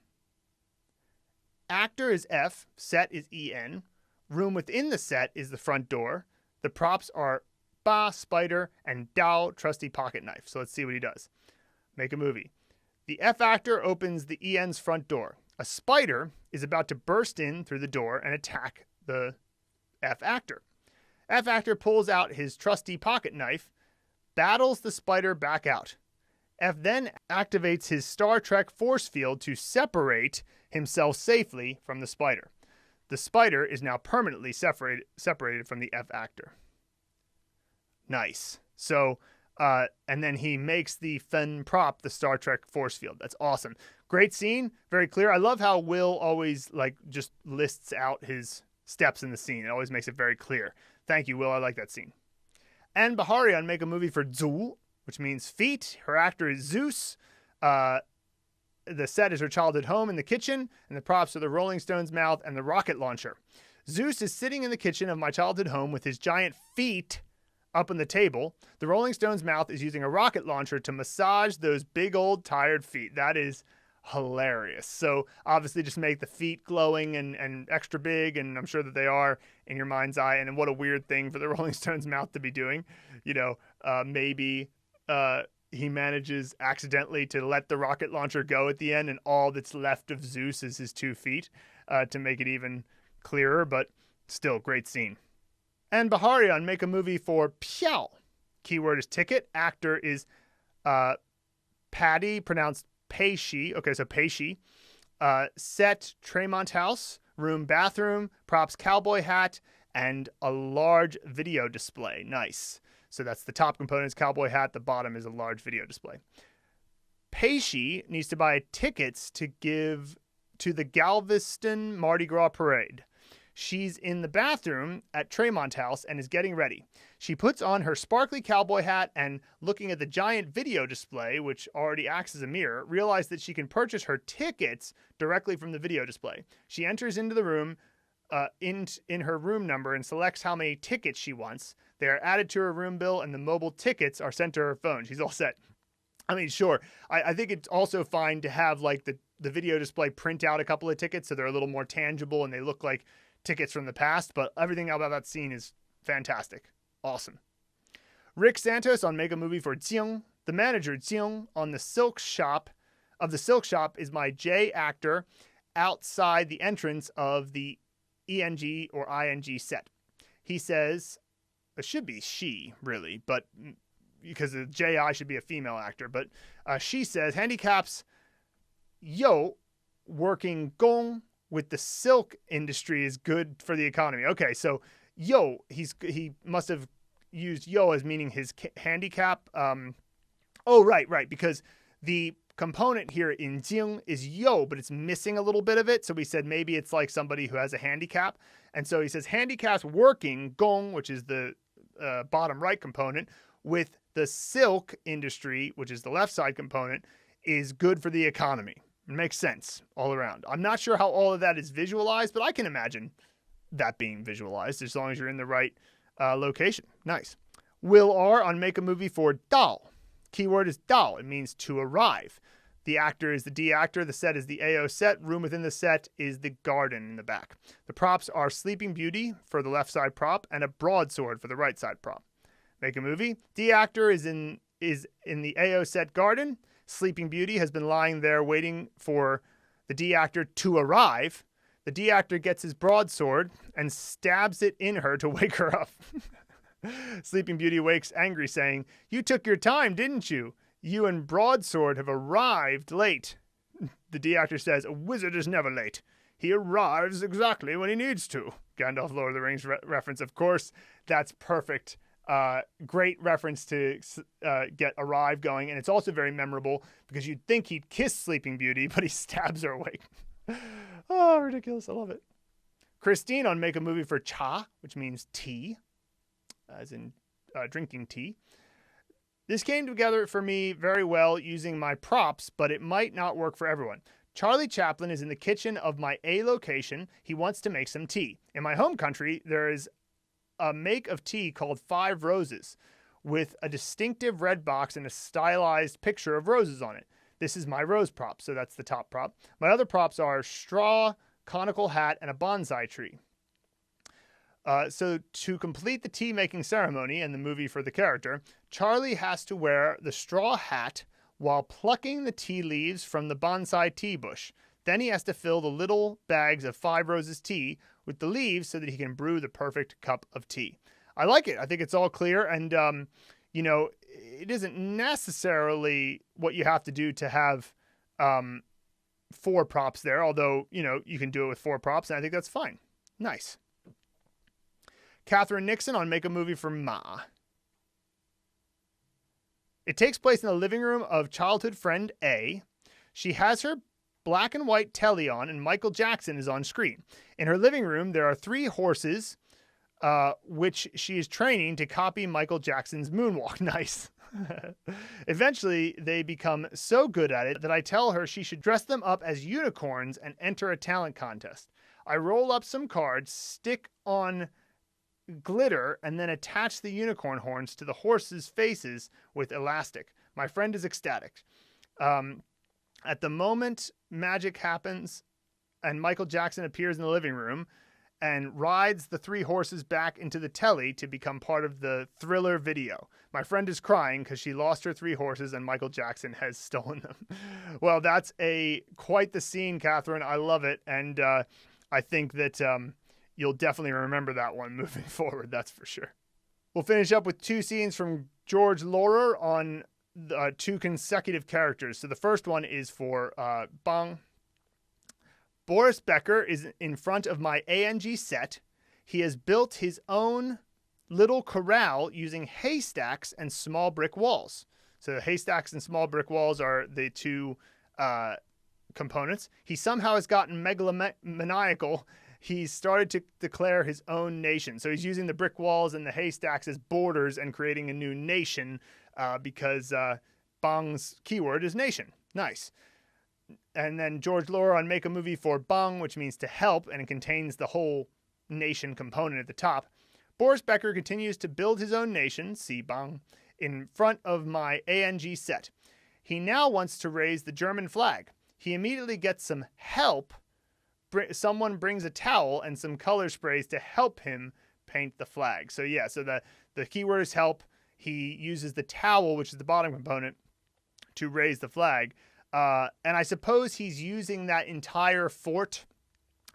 Actor is F, set is EN. Room within the set is the front door. The props are Ba, spider, and Dao, trusty pocket knife. So let's see what he does. Make a movie. The F actor opens the EN's front door. A spider is about to burst in through the door and attack the F actor. F actor pulls out his trusty pocket knife, battles the spider back out. F then activates his Star Trek force field to separate himself safely from the spider. The spider is now permanently separated from the F actor. Nice. So, and then he makes the Fen prop the Star Trek force field. That's awesome. Great scene. Very clear. I love how Will always just lists out his steps in the scene. It always makes it very clear. Thank you, Will. I like that scene. And Bihari on Make a Movie for Zul, which means feet. Her actor is Zeus. The set is her childhood home in the kitchen, and the props are the Rolling Stones mouth and the rocket launcher. Zeus is sitting in the kitchen of my childhood home with his giant feet up on the table. The Rolling Stones mouth is using a rocket launcher to massage those big old tired feet. That is hilarious. So obviously just make the feet glowing and extra big, and I'm sure that they are in your mind's eye. And what a weird thing for the Rolling Stones mouth to be doing. Maybe he manages accidentally to let the rocket launcher go at the end, and all that's left of Zeus is his 2 feet to make it even clearer, but still great scene. And Bihari on Make a Movie for Piao. Keyword is ticket. Actor is Patty, pronounced Peishi. Okay, so Peishi. Set Tremont House. Room bathroom. Props cowboy hat. And a large video display. Nice. So that's the top component is cowboy hat. The bottom is a large video display. Peishi needs to buy tickets to give to the Galveston Mardi Gras Parade. She's in the bathroom at Tremont House and is getting ready. She puts on her sparkly cowboy hat and, looking at the giant video display, which already acts as a mirror, realizes that she can purchase her tickets directly from the video display. She enters into the room in her room number and selects how many tickets she wants. They are added to her room bill, and the mobile tickets are sent to her phone. She's all set. I mean, sure. I think it's also fine to have the video display print out a couple of tickets so they're a little more tangible and they look like tickets from the past, but everything about that scene is fantastic. Awesome. Rick Santos on Make a Movie for Jiang. The manager, Jiang, on the silk shop is my J actor outside the entrance of the ENG or ING set. He says, it should be she, really, but because the JI should be a female actor, but she says, handicaps, yo, working gong with the silk industry is good for the economy. Okay, so yo, he must have used yo as meaning his handicap. Right, because the component here in Jing is yo, but it's missing a little bit of it. So we said maybe it's like somebody who has a handicap. And so he says handicaps working gong, which is the bottom right component, with the silk industry, which is the left side component, is good for the economy. It makes sense all around. I'm not sure how all of that is visualized, but I can imagine that being visualized as long as you're in the right location. Nice. Will R on Make a Movie for Dao. Keyword is Dao. It means to arrive. The actor is the D actor. The set is the AO set. Room within the set is the garden in the back. The props are Sleeping Beauty for the left side prop and a broadsword for the right side prop. Make a Movie. D actor is in the AO set garden. Sleeping Beauty has been lying there waiting for the D actor to arrive. The D actor gets his broadsword and stabs it in her to wake her up. Sleeping Beauty wakes angry, saying, "You took your time, didn't you? You and Broadsword have arrived late." The D actor says, "A wizard is never late. He arrives exactly when he needs to." Gandalf Lord of the Rings reference, of course. That's perfect. Great reference to get arrive going. And it's also very memorable because you'd think he'd kiss Sleeping Beauty, but he stabs her awake. Oh, ridiculous. I love it. Christine on Make a Movie for Cha, which means tea, as in drinking tea. This came together for me very well using my props, but it might not work for everyone. Charlie Chaplin is in the kitchen of my A location. He wants to make some tea. In my home country, there is a make of tea called 5 Roses with a distinctive red box and a stylized picture of roses on it. This is my rose prop, so that's the top prop. My other props are straw conical hat, and a bonsai tree. So to complete the tea making ceremony and the movie for the character, Charlie has to wear the straw hat while plucking the tea leaves from the bonsai tea bush. Then he has to fill the little bags of 5 Roses tea with the leaves so that he can brew the perfect cup of tea. I like it. I think it's all clear. And, it isn't necessarily what you have to do to have 4 props there, although, you can do it with 4 props, and I think that's fine. Nice. Catherine Nixon on Make a Movie for Ma. It takes place in the living room of childhood friend A. She has her black and white telly on, and Michael Jackson is on screen. In her living room, there are 3 horses, which she is training to copy Michael Jackson's moonwalk. Nice. Eventually, they become so good at it that I tell her she should dress them up as unicorns and enter a talent contest. I roll up some cards, stick on glitter, and then attach the unicorn horns to the horses' faces with elastic. My friend is ecstatic. At the moment magic happens and Michael Jackson appears in the living room and rides the 3 horses back into the telly to become part of the Thriller video. My friend is crying because she lost her 3 horses and Michael Jackson has stolen them. Well, that's quite the scene, Catherine. I love it. And I think that you'll definitely remember that one moving forward. That's for sure. We'll finish up with 2 scenes from George Laurer on 2 consecutive characters. So the first one is for Bang. Boris Becker is in front of my ANG set. He has built his own little corral using haystacks and small brick walls. So the haystacks and small brick walls are the 2 components. He somehow has gotten megalomaniacal. He's started to declare his own nation. So he's using the brick walls and the haystacks as borders and creating a new nation because Bang's keyword is nation. Nice. And then George Laurer on Make a Movie for Bang, which means to help, and it contains the whole nation component at the top. Boris Becker continues to build his own nation, see Bang, in front of my ANG set. He now wants to raise the German flag. He immediately gets some help. Someone brings a towel and some color sprays to help him paint the flag. So yeah, so the keyword is help. He uses the towel, which is the bottom component, to raise the flag. And I suppose he's using that entire fort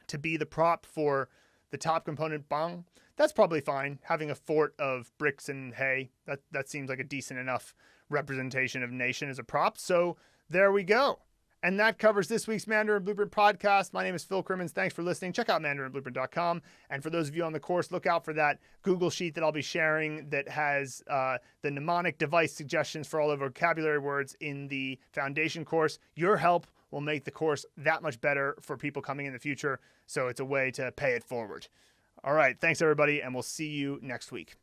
to be the prop for the top component, Bang. That's probably fine. Having a fort of bricks and hay, that seems like a decent enough representation of nation as a prop. So there we go. And that covers this week's Mandarin Blueprint podcast. My name is Phil Crimmins. Thanks for listening. Check out mandarinblueprint.com. And for those of you on the course, look out for that Google sheet that I'll be sharing that has the mnemonic device suggestions for all the vocabulary words in the foundation course. Your help will make the course that much better for people coming in the future. So it's a way to pay it forward. All right. Thanks, everybody. And we'll see you next week.